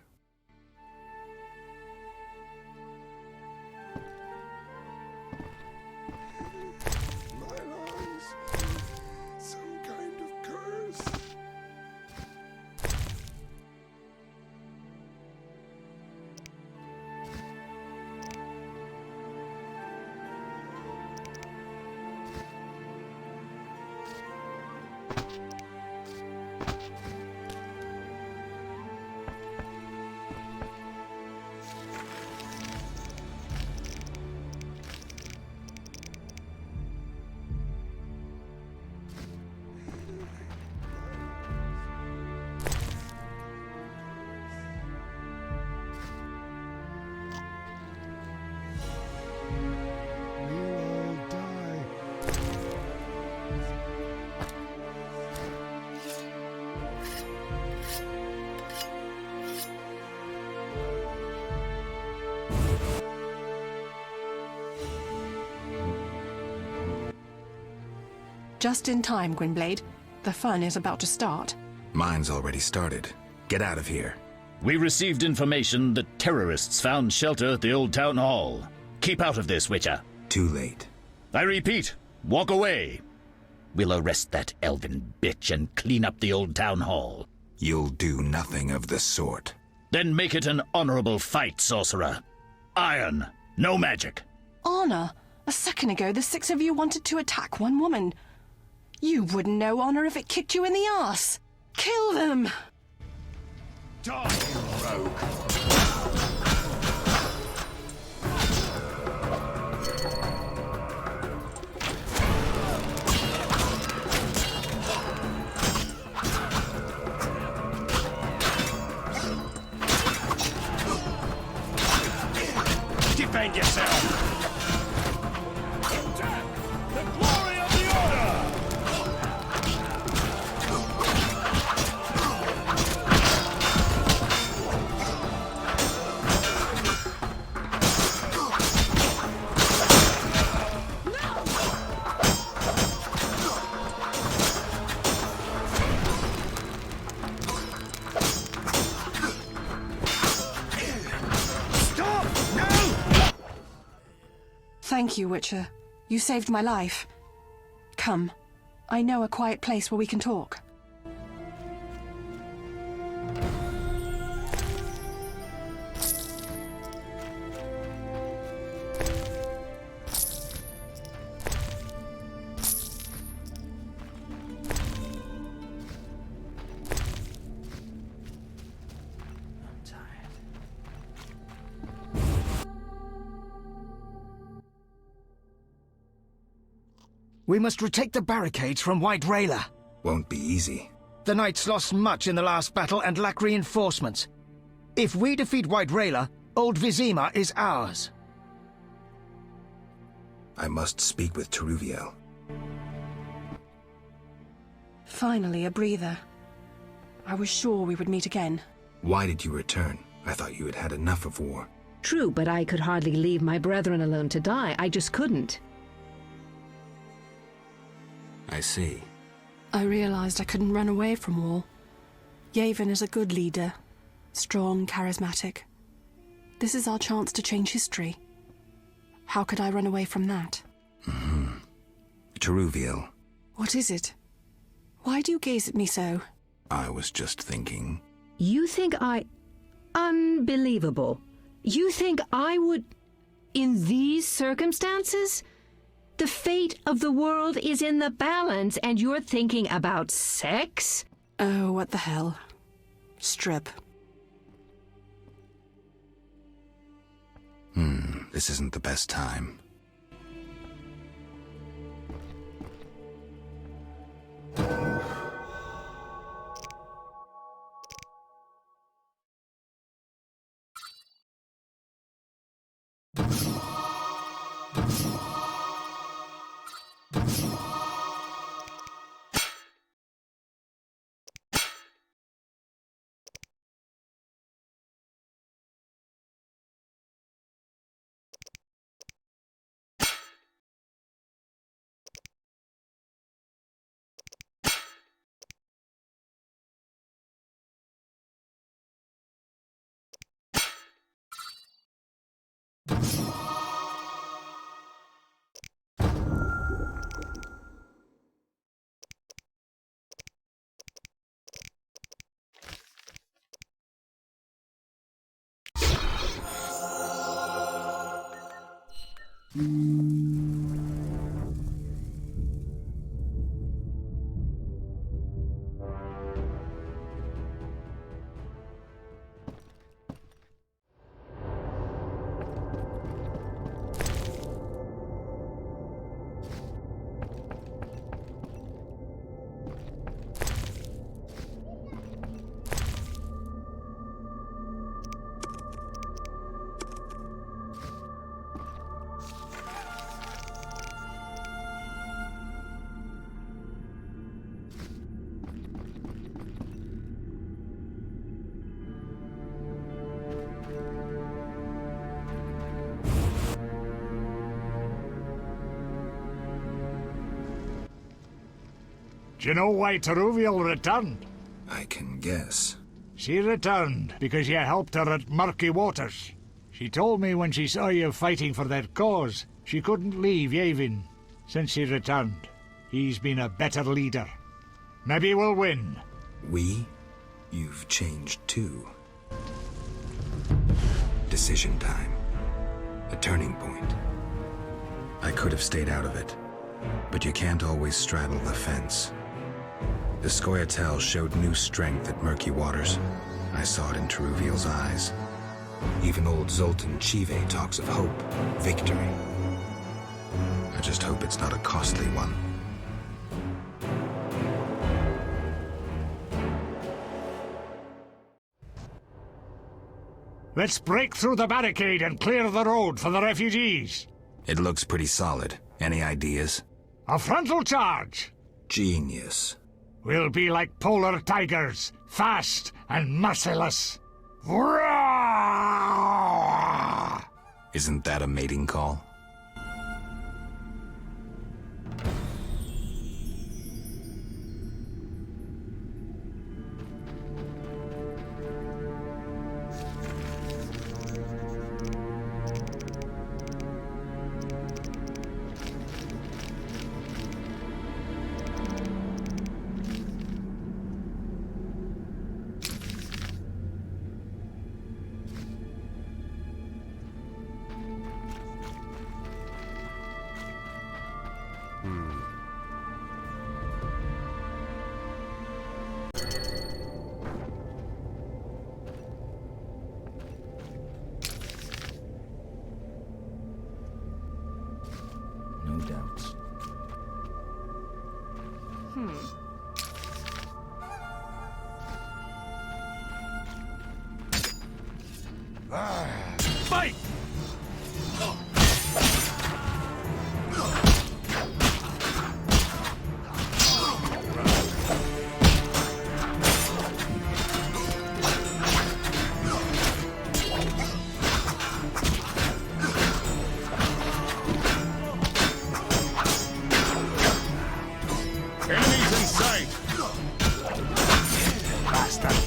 Just in time, Gwynblade. The fun is about to start. Mine's already started. Get out of here. We received information that terrorists found shelter at the old town hall. Keep out of this, Witcher. Too late. I repeat, walk away. We'll arrest that elven bitch and clean up the old town hall. You'll do nothing of the sort. Then make it an honorable fight, sorcerer. Iron, no magic. Honor? A second ago, the six of you wanted to attack one woman. You wouldn't know honor if it kicked you in the arse. Kill them! Die, you rogue! Defend yourself! Attack! The glory of the Order! Thank you, Witcher. You saved my life. Come. I know a quiet place where we can talk. We must retake the barricades from White Rayla. Won't be easy. The Knights lost much in the last battle and lack reinforcements. If we defeat White Rayla, Old Vizima is ours. I must speak with Teruviel. Finally, a breather. I was sure we would meet again. Why did you return? I thought you had had enough of war. True, but I could hardly leave my brethren alone to die. I just couldn't. I see. I realized I couldn't run away from war. Yavin is a good leader. Strong, charismatic. This is our chance to change history. How could I run away from that? Teruviel. What is it? Why do you gaze at me so? I was just thinking. You think I... Unbelievable. You think I would... In these circumstances? The fate of the world is in the balance, and you're thinking about sex? Oh, what the hell. Strip. This isn't the best time. Do you know why Teruviel returned? I can guess. She returned because you helped her at Murky Waters. She told me when she saw you fighting for their cause, she couldn't leave Yavin. Since she returned, he's been a better leader. Maybe we'll win. We? You've changed too. Decision time. A turning point. I could have stayed out of it, but you can't always straddle the fence. The Scoia'tael showed new strength at Murky Waters. I saw it in Teruviel's eyes. Even old Zoltan Chive talks of hope, victory. I just hope it's not a costly one. Let's break through the barricade and clear the road for the refugees. It looks pretty solid. Any ideas? A frontal charge. Genius. We'll be like polar tigers, fast and merciless. Isn't that a mating call? No doubts. Fight! Enemies in sight! Bastard!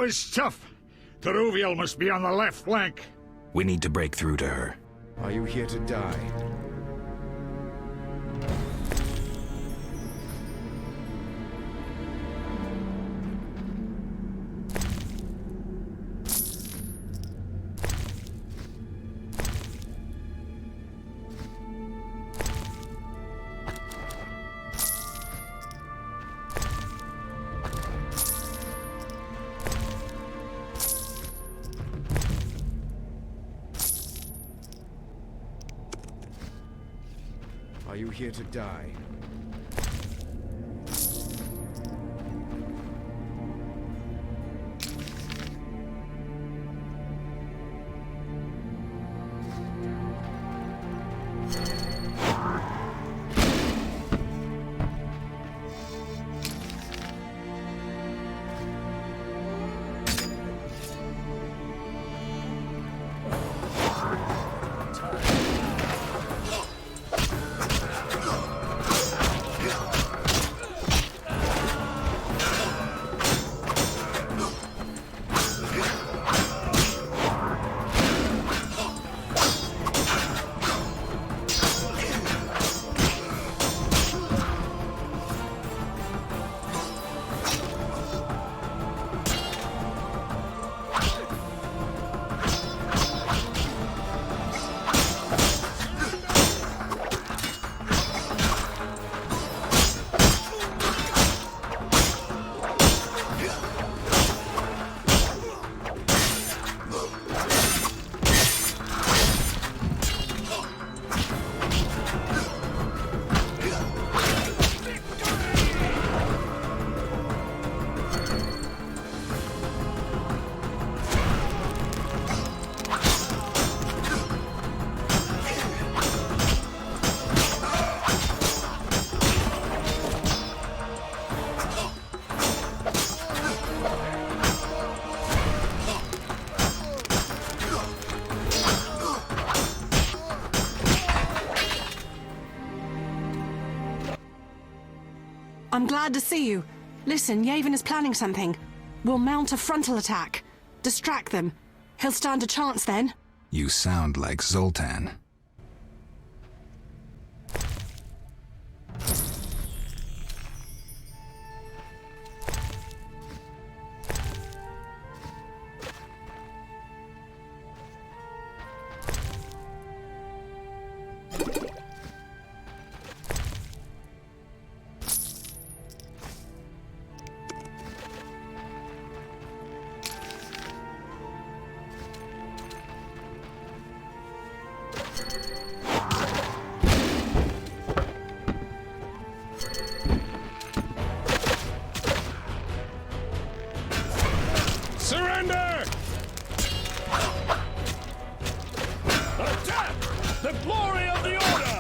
is tough. Teruviel must be on the left flank. We need to break through to her. Are you here to die? Are you here to die? I'm glad to see you. Listen, Yavin is planning something. We'll mount a frontal attack. Distract them. He'll stand a chance then. You sound like Zoltan. Surrender! Attack! The glory of the Order!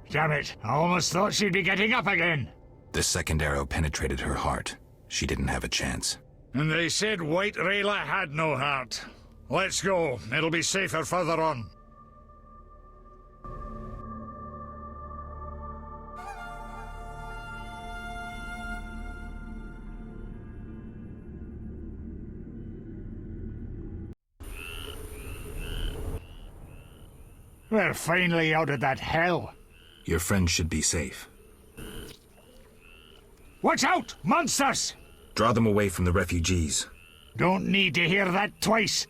Damn it, I almost thought she'd be getting up again. The second arrow penetrated her heart. She didn't have a chance. And they said White Rayla had no heart. Let's go. It'll be safer further on. We're finally out of that hell. Your friend should be safe. Watch out! Monsters! Draw them away from the refugees. Don't need to hear that twice.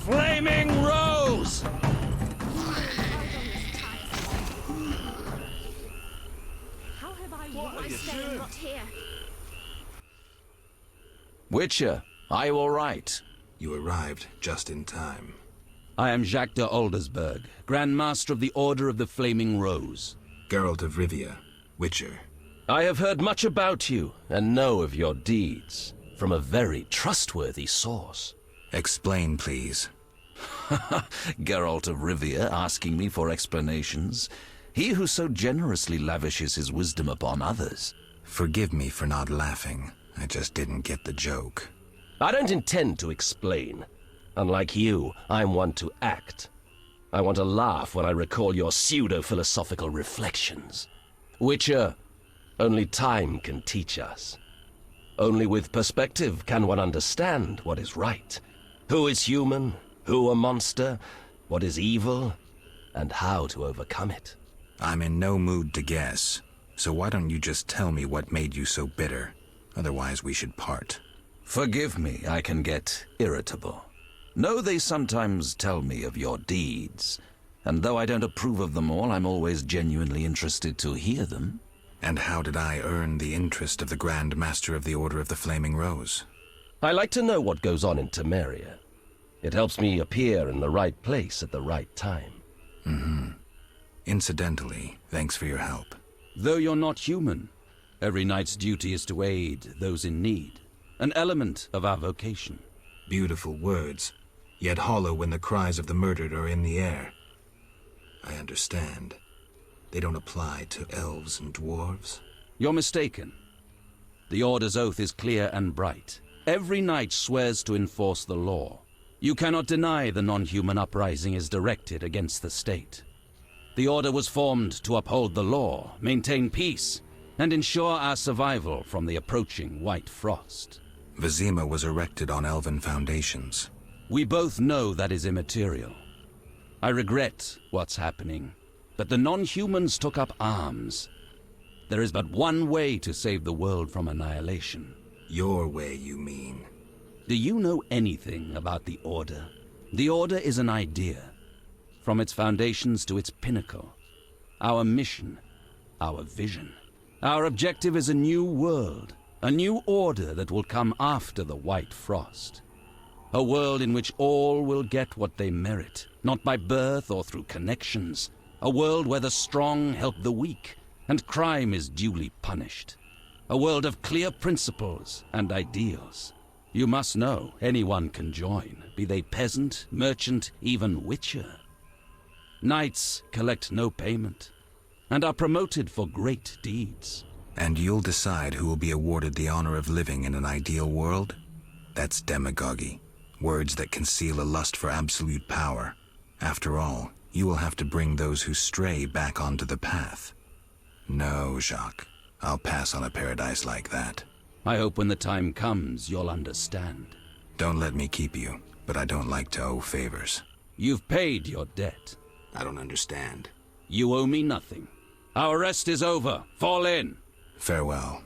Flaming Rose! How have I staying not here? Witcher, are you all right? You arrived just in time. I am Jacques de Aldersberg, Grand Master of the Order of the Flaming Rose. Geralt of Rivia, Witcher. I have heard much about you and know of your deeds from a very trustworthy source. Explain, please. Geralt of Rivia asking me for explanations. He who so generously lavishes his wisdom upon others. Forgive me for not laughing. I just didn't get the joke. I don't intend to explain. Unlike you, I'm one to act. I want to laugh when I recall your pseudo-philosophical reflections. Witcher, only time can teach us. Only with perspective can one understand what is right. Who is human, who a monster, what is evil, and how to overcome it. I'm in no mood to guess, so why don't you just tell me what made you so bitter? Otherwise we should part. Forgive me, I can get irritable. Know they sometimes tell me of your deeds, and though I don't approve of them all, I'm always genuinely interested to hear them. And how did I earn the interest of the Grand Master of the Order of the Flaming Rose? I like to know what goes on in Temeria. It helps me appear in the right place at the right time. Mm-hmm. Incidentally, thanks for your help. Though you're not human, every knight's duty is to aid those in need. An element of our vocation. Beautiful words, yet hollow when the cries of the murdered are in the air. I understand. They don't apply to elves and dwarves? You're mistaken. The Order's oath is clear and bright. Every knight swears to enforce the law. You cannot deny the non-human uprising is directed against the state. The Order was formed to uphold the law, maintain peace, and ensure our survival from the approaching White Frost. Vizima was erected on elven foundations. We both know that is immaterial. I regret what's happening, but the non-humans took up arms. There is but one way to save the world from annihilation. Your way, you mean? Do you know anything about the Order? The Order is an idea, from its foundations to its pinnacle. Our mission, our vision. Our objective is a new world, a new order that will come after the White Frost. A world in which all will get what they merit, not by birth or through connections. A world where the strong help the weak, and crime is duly punished. A world of clear principles and ideals. You must know anyone can join, be they peasant, merchant, even witcher. Knights collect no payment, and are promoted for great deeds. And you'll decide who will be awarded the honor of living in an ideal world? That's demagogy. Words that conceal a lust for absolute power. After all, you will have to bring those who stray back onto the path. No, Jacques. I'll pass on a paradise like that. I hope when the time comes, you'll understand. Don't let me keep you, but I don't like to owe favors. You've paid your debt. I don't understand. You owe me nothing. Our rest is over. Fall in. Farewell.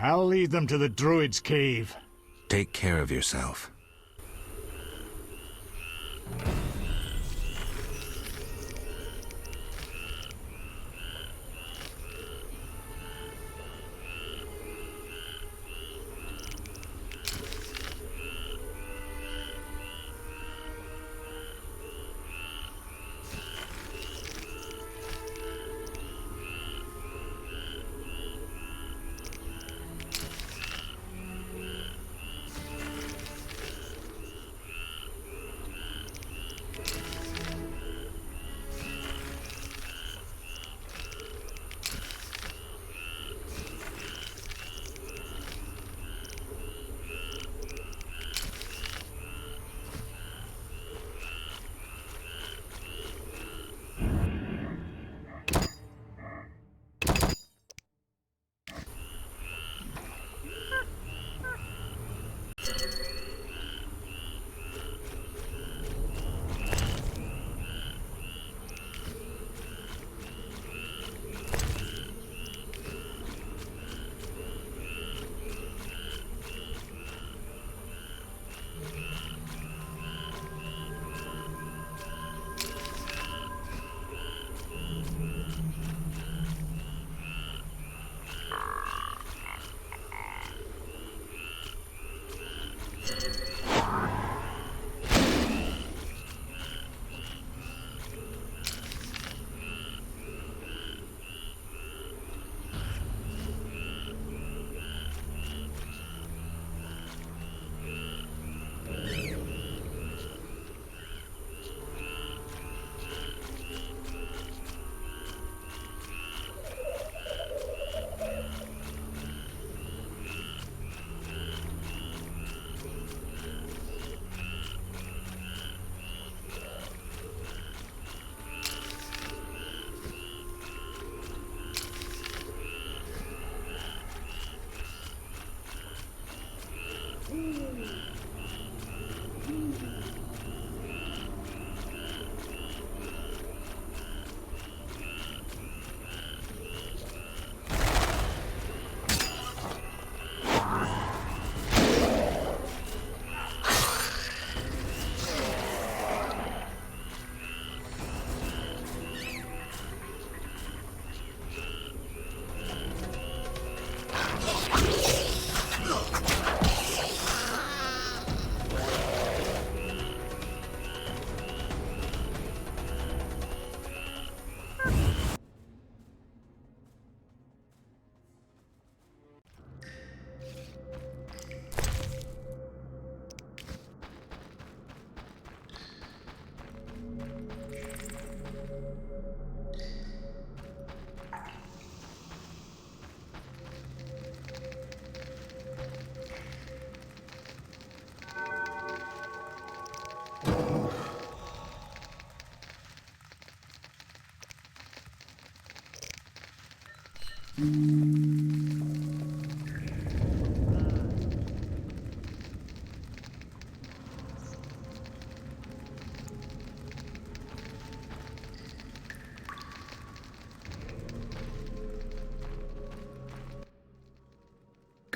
I'll lead them to the Druid's cave. Take care of yourself.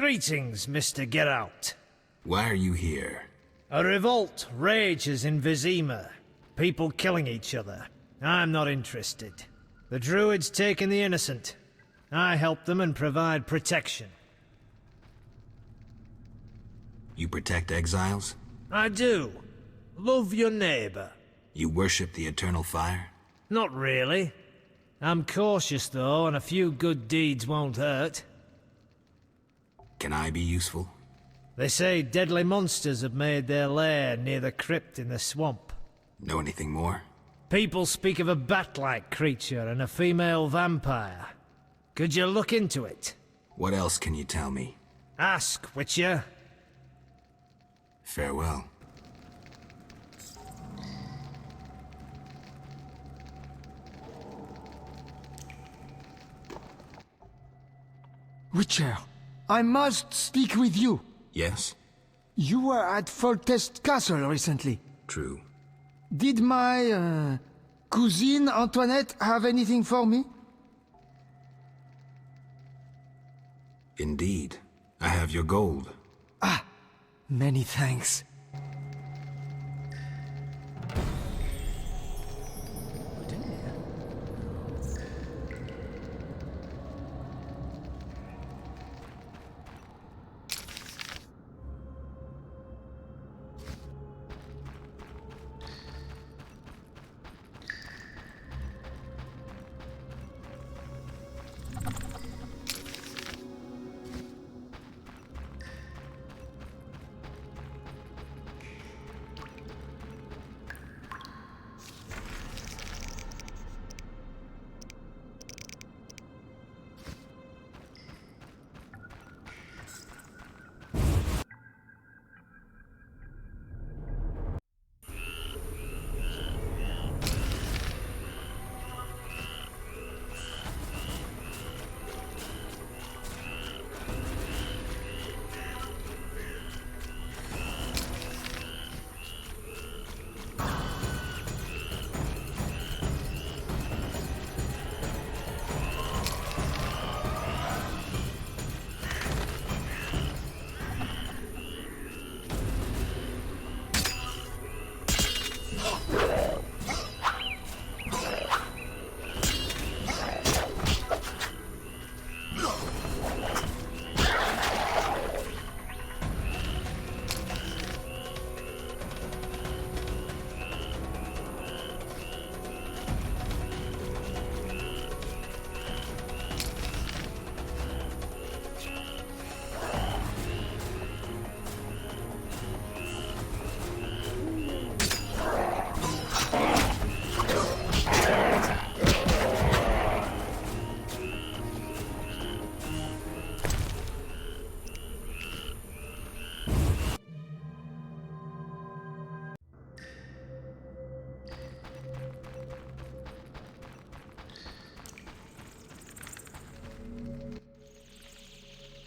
Greetings, Mr. Geralt. Why are you here? A revolt rages in Vizima. People killing each other. I'm not interested. The Druids taking the innocent. I help them and provide protection. You protect exiles? I do. Love your neighbor. You worship the eternal fire? Not really. I'm cautious, though, and a few good deeds won't hurt. Can I be useful? They say deadly monsters have made their lair near the crypt in the swamp. Know anything more? People speak of a bat-like creature and a female vampire. Could you look into it? What else can you tell me? Ask, Witcher. Farewell. Witcher, I must speak with you. Yes? You were at Foltest Castle recently. True. Did my, cousine Antoinette have anything for me? Indeed. I have your gold. Ah, many thanks.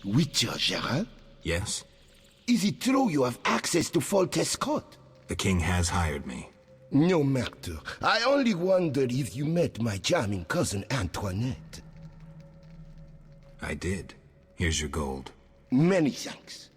Witcher Geralt? Yes? Is it true you have access to Foltest Court? The king has hired me. No matter. I only wonder if you met my charming cousin Antoinette. I did. Here's your gold. Many thanks.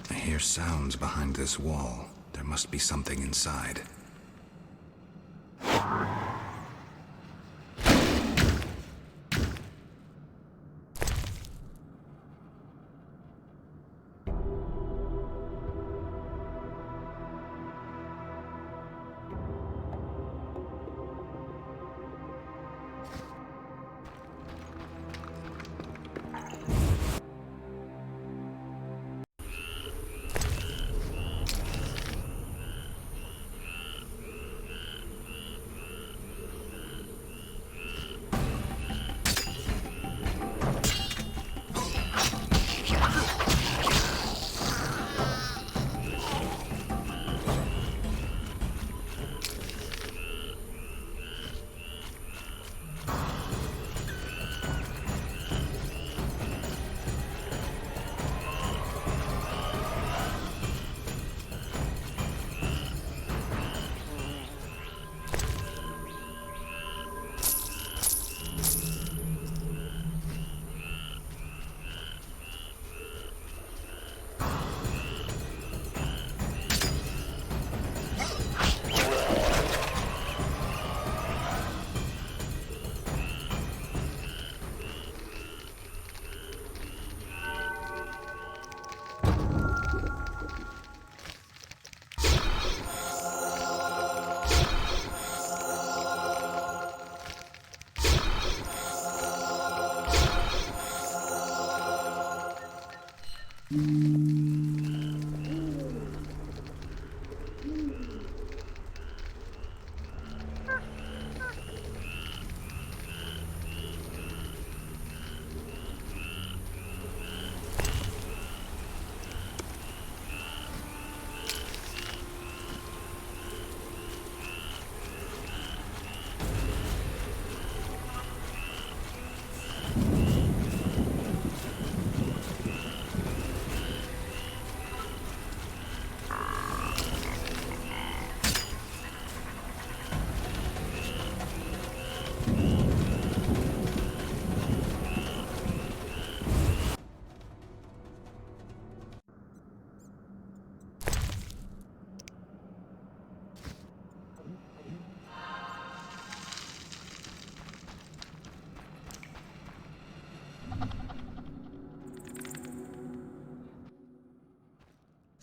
I hear sounds behind this wall. There must be something inside.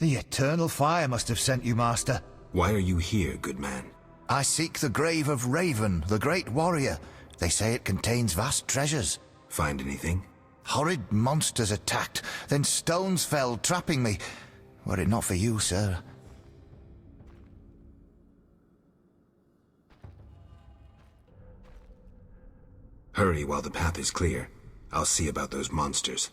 The Eternal Fire must have sent you, Master. Why are you here, good man? I seek the grave of Raven, the great warrior. They say it contains vast treasures. Find anything? Horrid monsters attacked, then stones fell, trapping me. Were it not for you, sir. Hurry while the path is clear. I'll see about those monsters.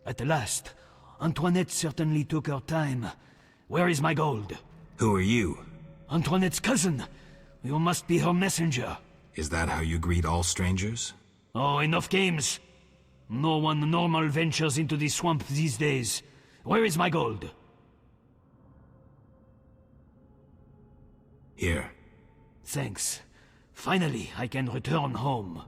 At last. Antoinette certainly took her time. Where is my gold? Who are you? Antoinette's cousin. You must be her messenger. Is that how you greet all strangers? Oh, enough games. No one normal ventures into the swamp these days. Where is my gold? Here. Thanks. Finally, I can return home.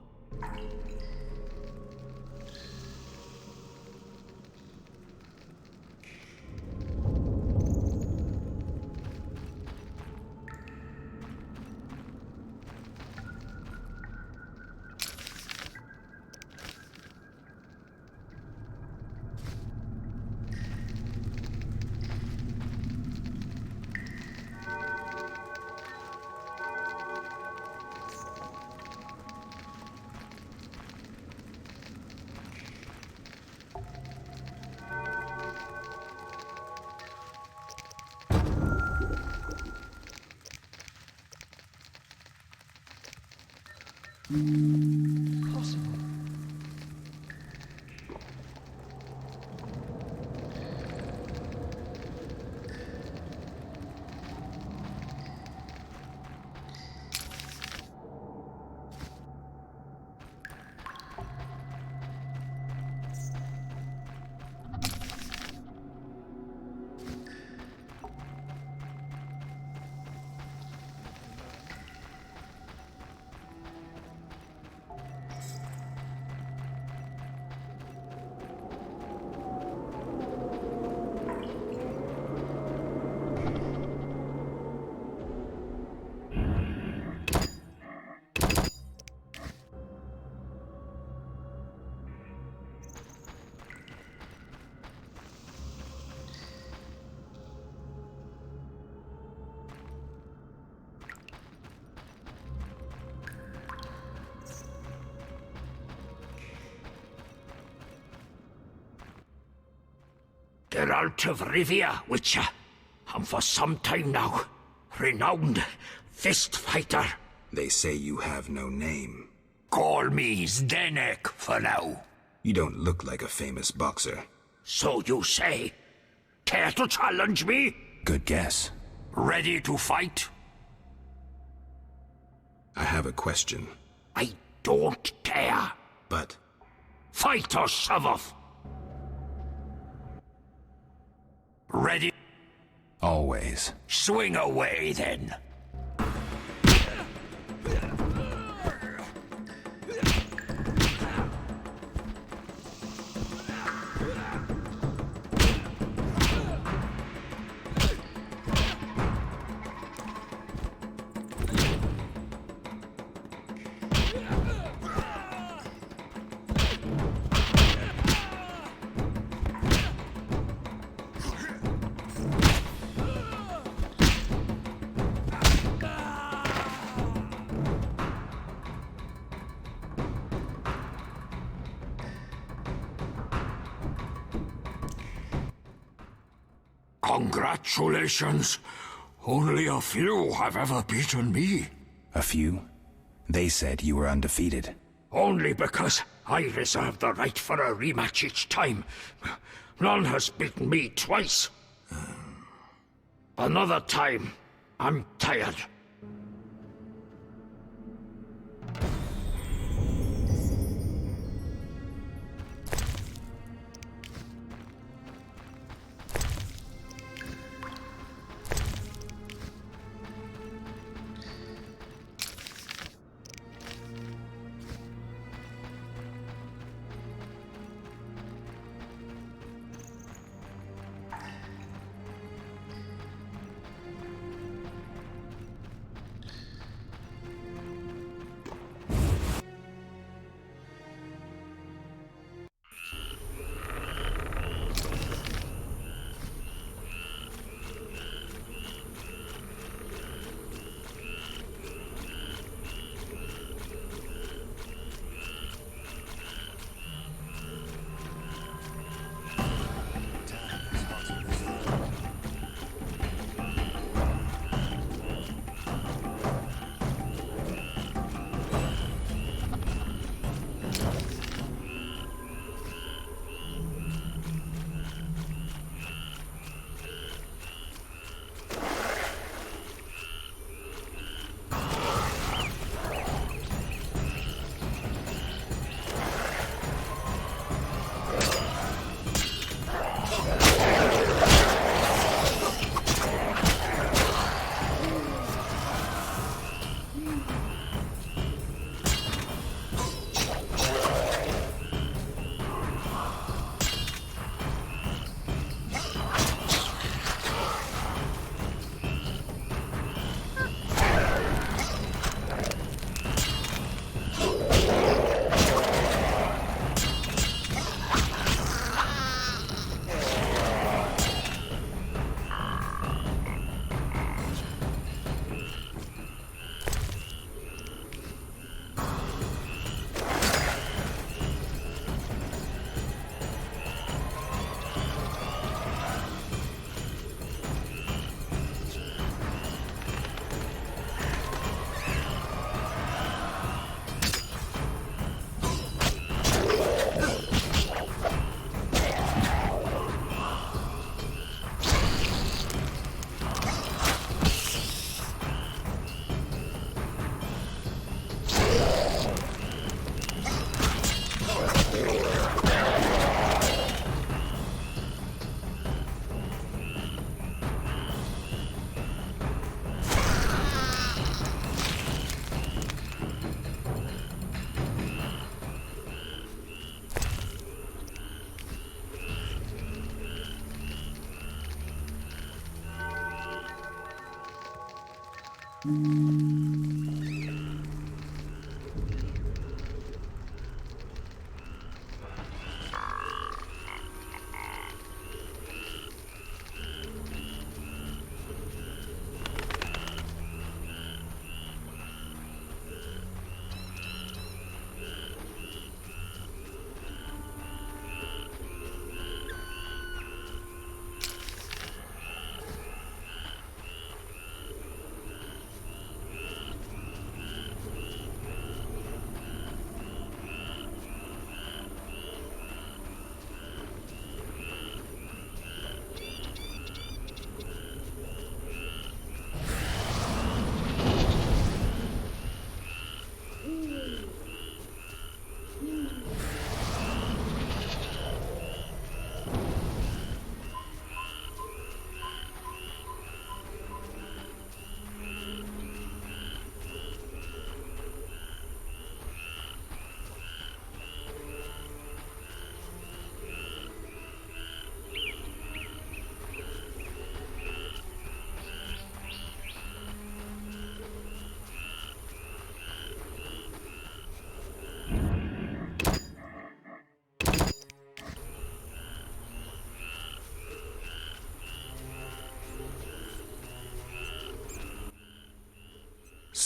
Possible. Geralt of Rivia, Witcher. And for some time now, renowned fist fighter. They say you have no name. Call me Zdenek for now. You don't look like a famous boxer. So you say. Care to challenge me? Good guess. Ready to fight? I have a question. I don't care. But... Fight or shove off. Ready? Always. Swing away, then. Congratulations. Only a few have ever beaten me. A few? They said you were undefeated. Only because I reserve the right for a rematch each time. None has beaten me twice. Another time. I'm tired.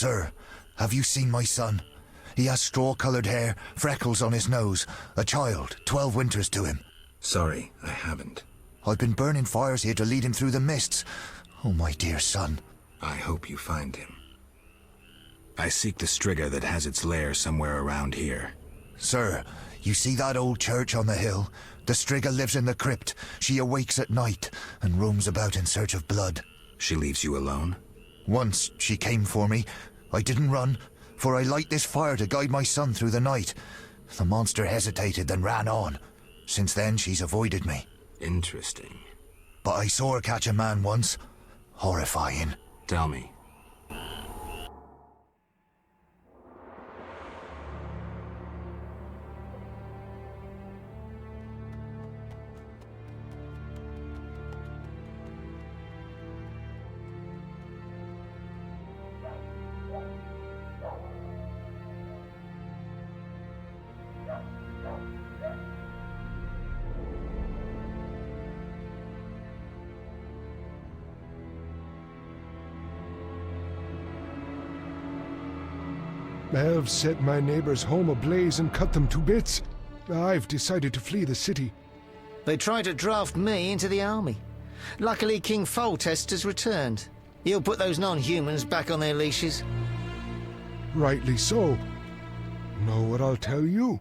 Sir, have you seen my son? He has straw-coloured hair, freckles on his nose, a child, 12 winters to him. Sorry, I haven't. I've been burning fires here to lead him through the mists. Oh, my dear son. I hope you find him. I seek the Striga that has its lair somewhere around here. Sir, you see that old church on the hill? The Striga lives in the crypt. She awakes at night and roams about in search of blood. She leaves you alone? Once she came for me. I didn't run, for I light this fire to guide my son through the night. The monster hesitated, then ran on. Since then, she's avoided me. Interesting. But I saw her catch a man once. Horrifying. Tell me. Elves set my neighbor's home ablaze and cut them to bits. I've decided to flee the city. They tried to draft me into the army. Luckily, King Foltest has returned. He'll put those non-humans back on their leashes. Rightly so. Know what I'll tell you?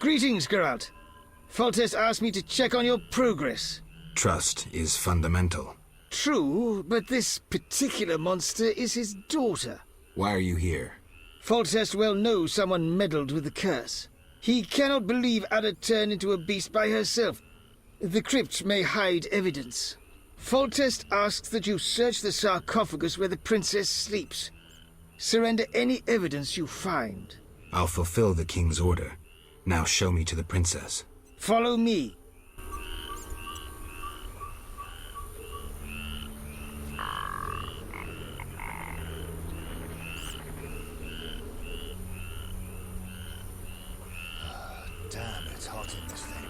Greetings, Geralt. Foltest asked me to check on your progress. Trust is fundamental. True, but this particular monster is his daughter. Why are you here? Foltest well knows someone meddled with the curse. He cannot believe Ada turned into a beast by herself. The crypt may hide evidence. Foltest asks that you search the sarcophagus where the princess sleeps. Surrender any evidence you find. I'll fulfill the king's order. Now show me to the princess. Follow me. Damn, it's hot in this thing.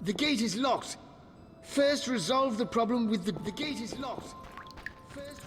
The gate is locked. First, resolve the problem with the gate is locked. First,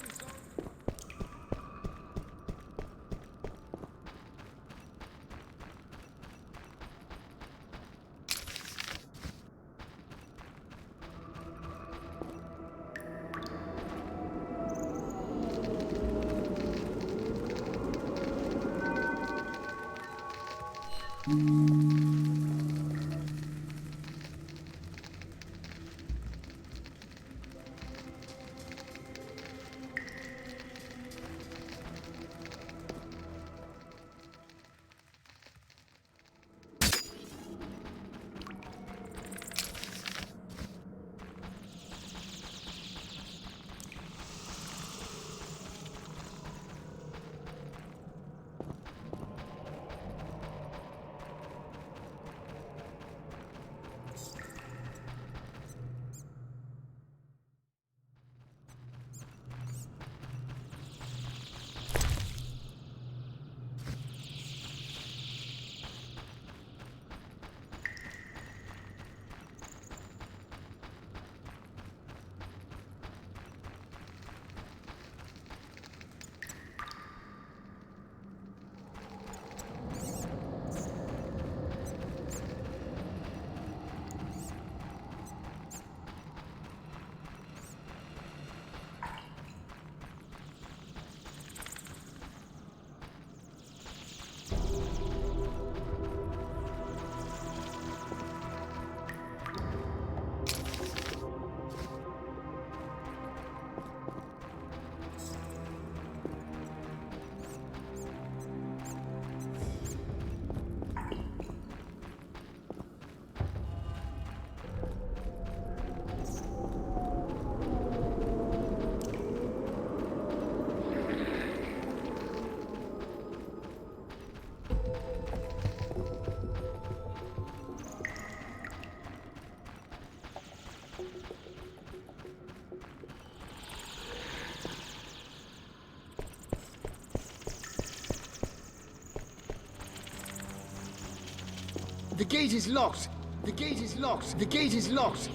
the gate is locked. The gate is locked. The gate is locked.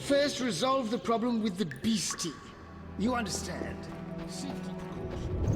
First, resolve the problem with the beastie. You understand? Safety precautions.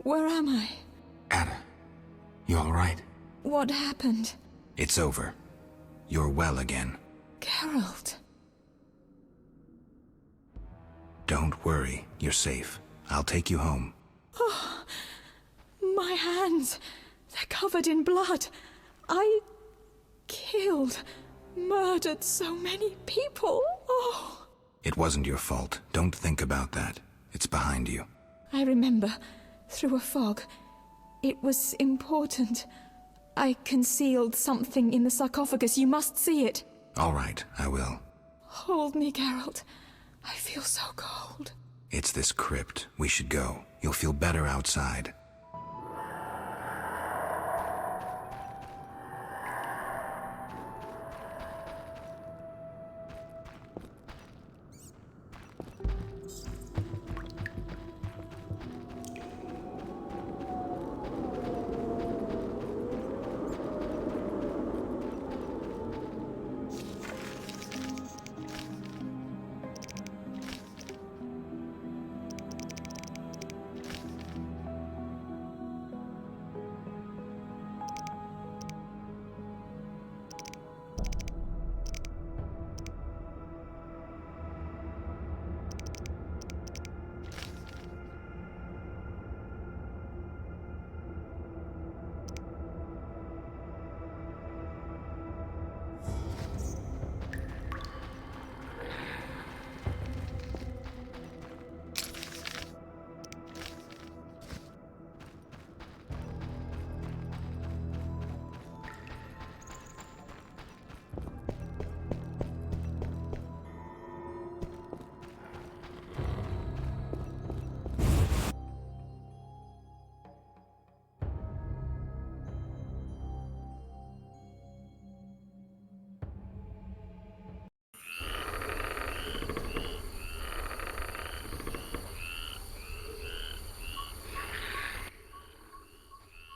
Where am I? Ada, you all right? What happened? It's over. You're well again. Geralt. Don't worry, you're safe. I'll take you home. Oh, my hands. They're covered in blood. I killed, murdered so many people. Oh. It wasn't your fault. Don't think about that. It's behind you. I remember, through a fog. It was important. I concealed something in the sarcophagus. You must see it. All right, I will. Hold me, Geralt. I feel so cold. It's this crypt. We should go. You'll feel better outside.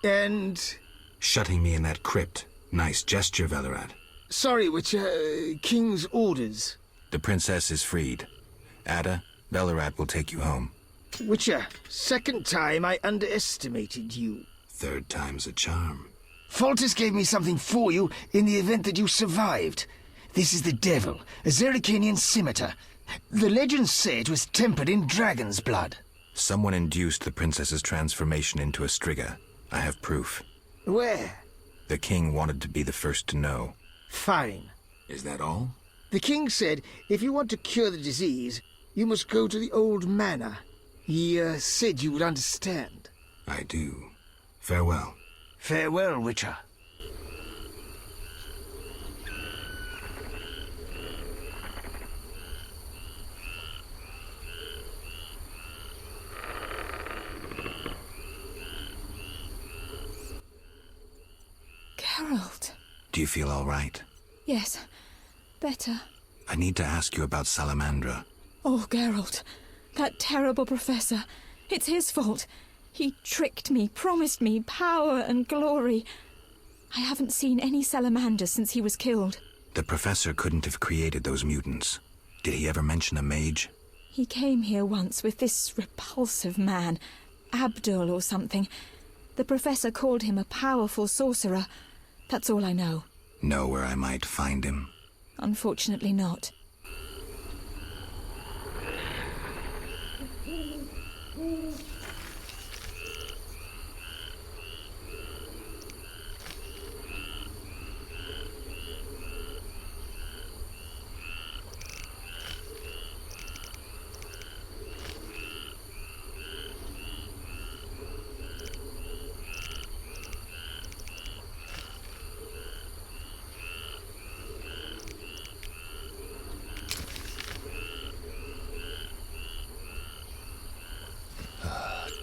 And... Shutting me in that crypt. Nice gesture, Velerat. Sorry, Witcher. King's orders. The princess is freed. Ada, Velerat will take you home. Witcher, second time I underestimated you. Third time's a charm. Foltest gave me something for you in the event that you survived. This is the devil, a Zerrikanian scimitar. The legends say it was tempered in dragon's blood. Someone induced the princess's transformation into a Striga. I have proof. Where? The king wanted to be the first to know. Fine. Is that all? The king said if you want to cure the disease, you must go to the old manor. He said you would understand. I do. Farewell. Farewell, Witcher. Geralt. Do you feel all right? Yes, better. I need to ask you about Salamandra. Oh, Geralt. That terrible professor. It's his fault. He tricked me, promised me power and glory. I haven't seen any salamanders since he was killed. The professor couldn't have created those mutants. Did he ever mention a mage? He came here once with this repulsive man, Abdul or something. The professor called him a powerful sorcerer. That's all I know. Know where I might find him? Unfortunately not.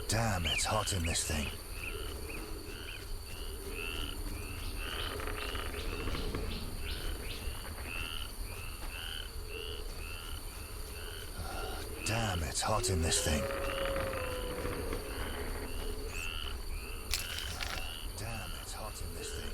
Damn, it's hot in this thing. Damn, it's hot in this thing. Damn, it's hot in this thing.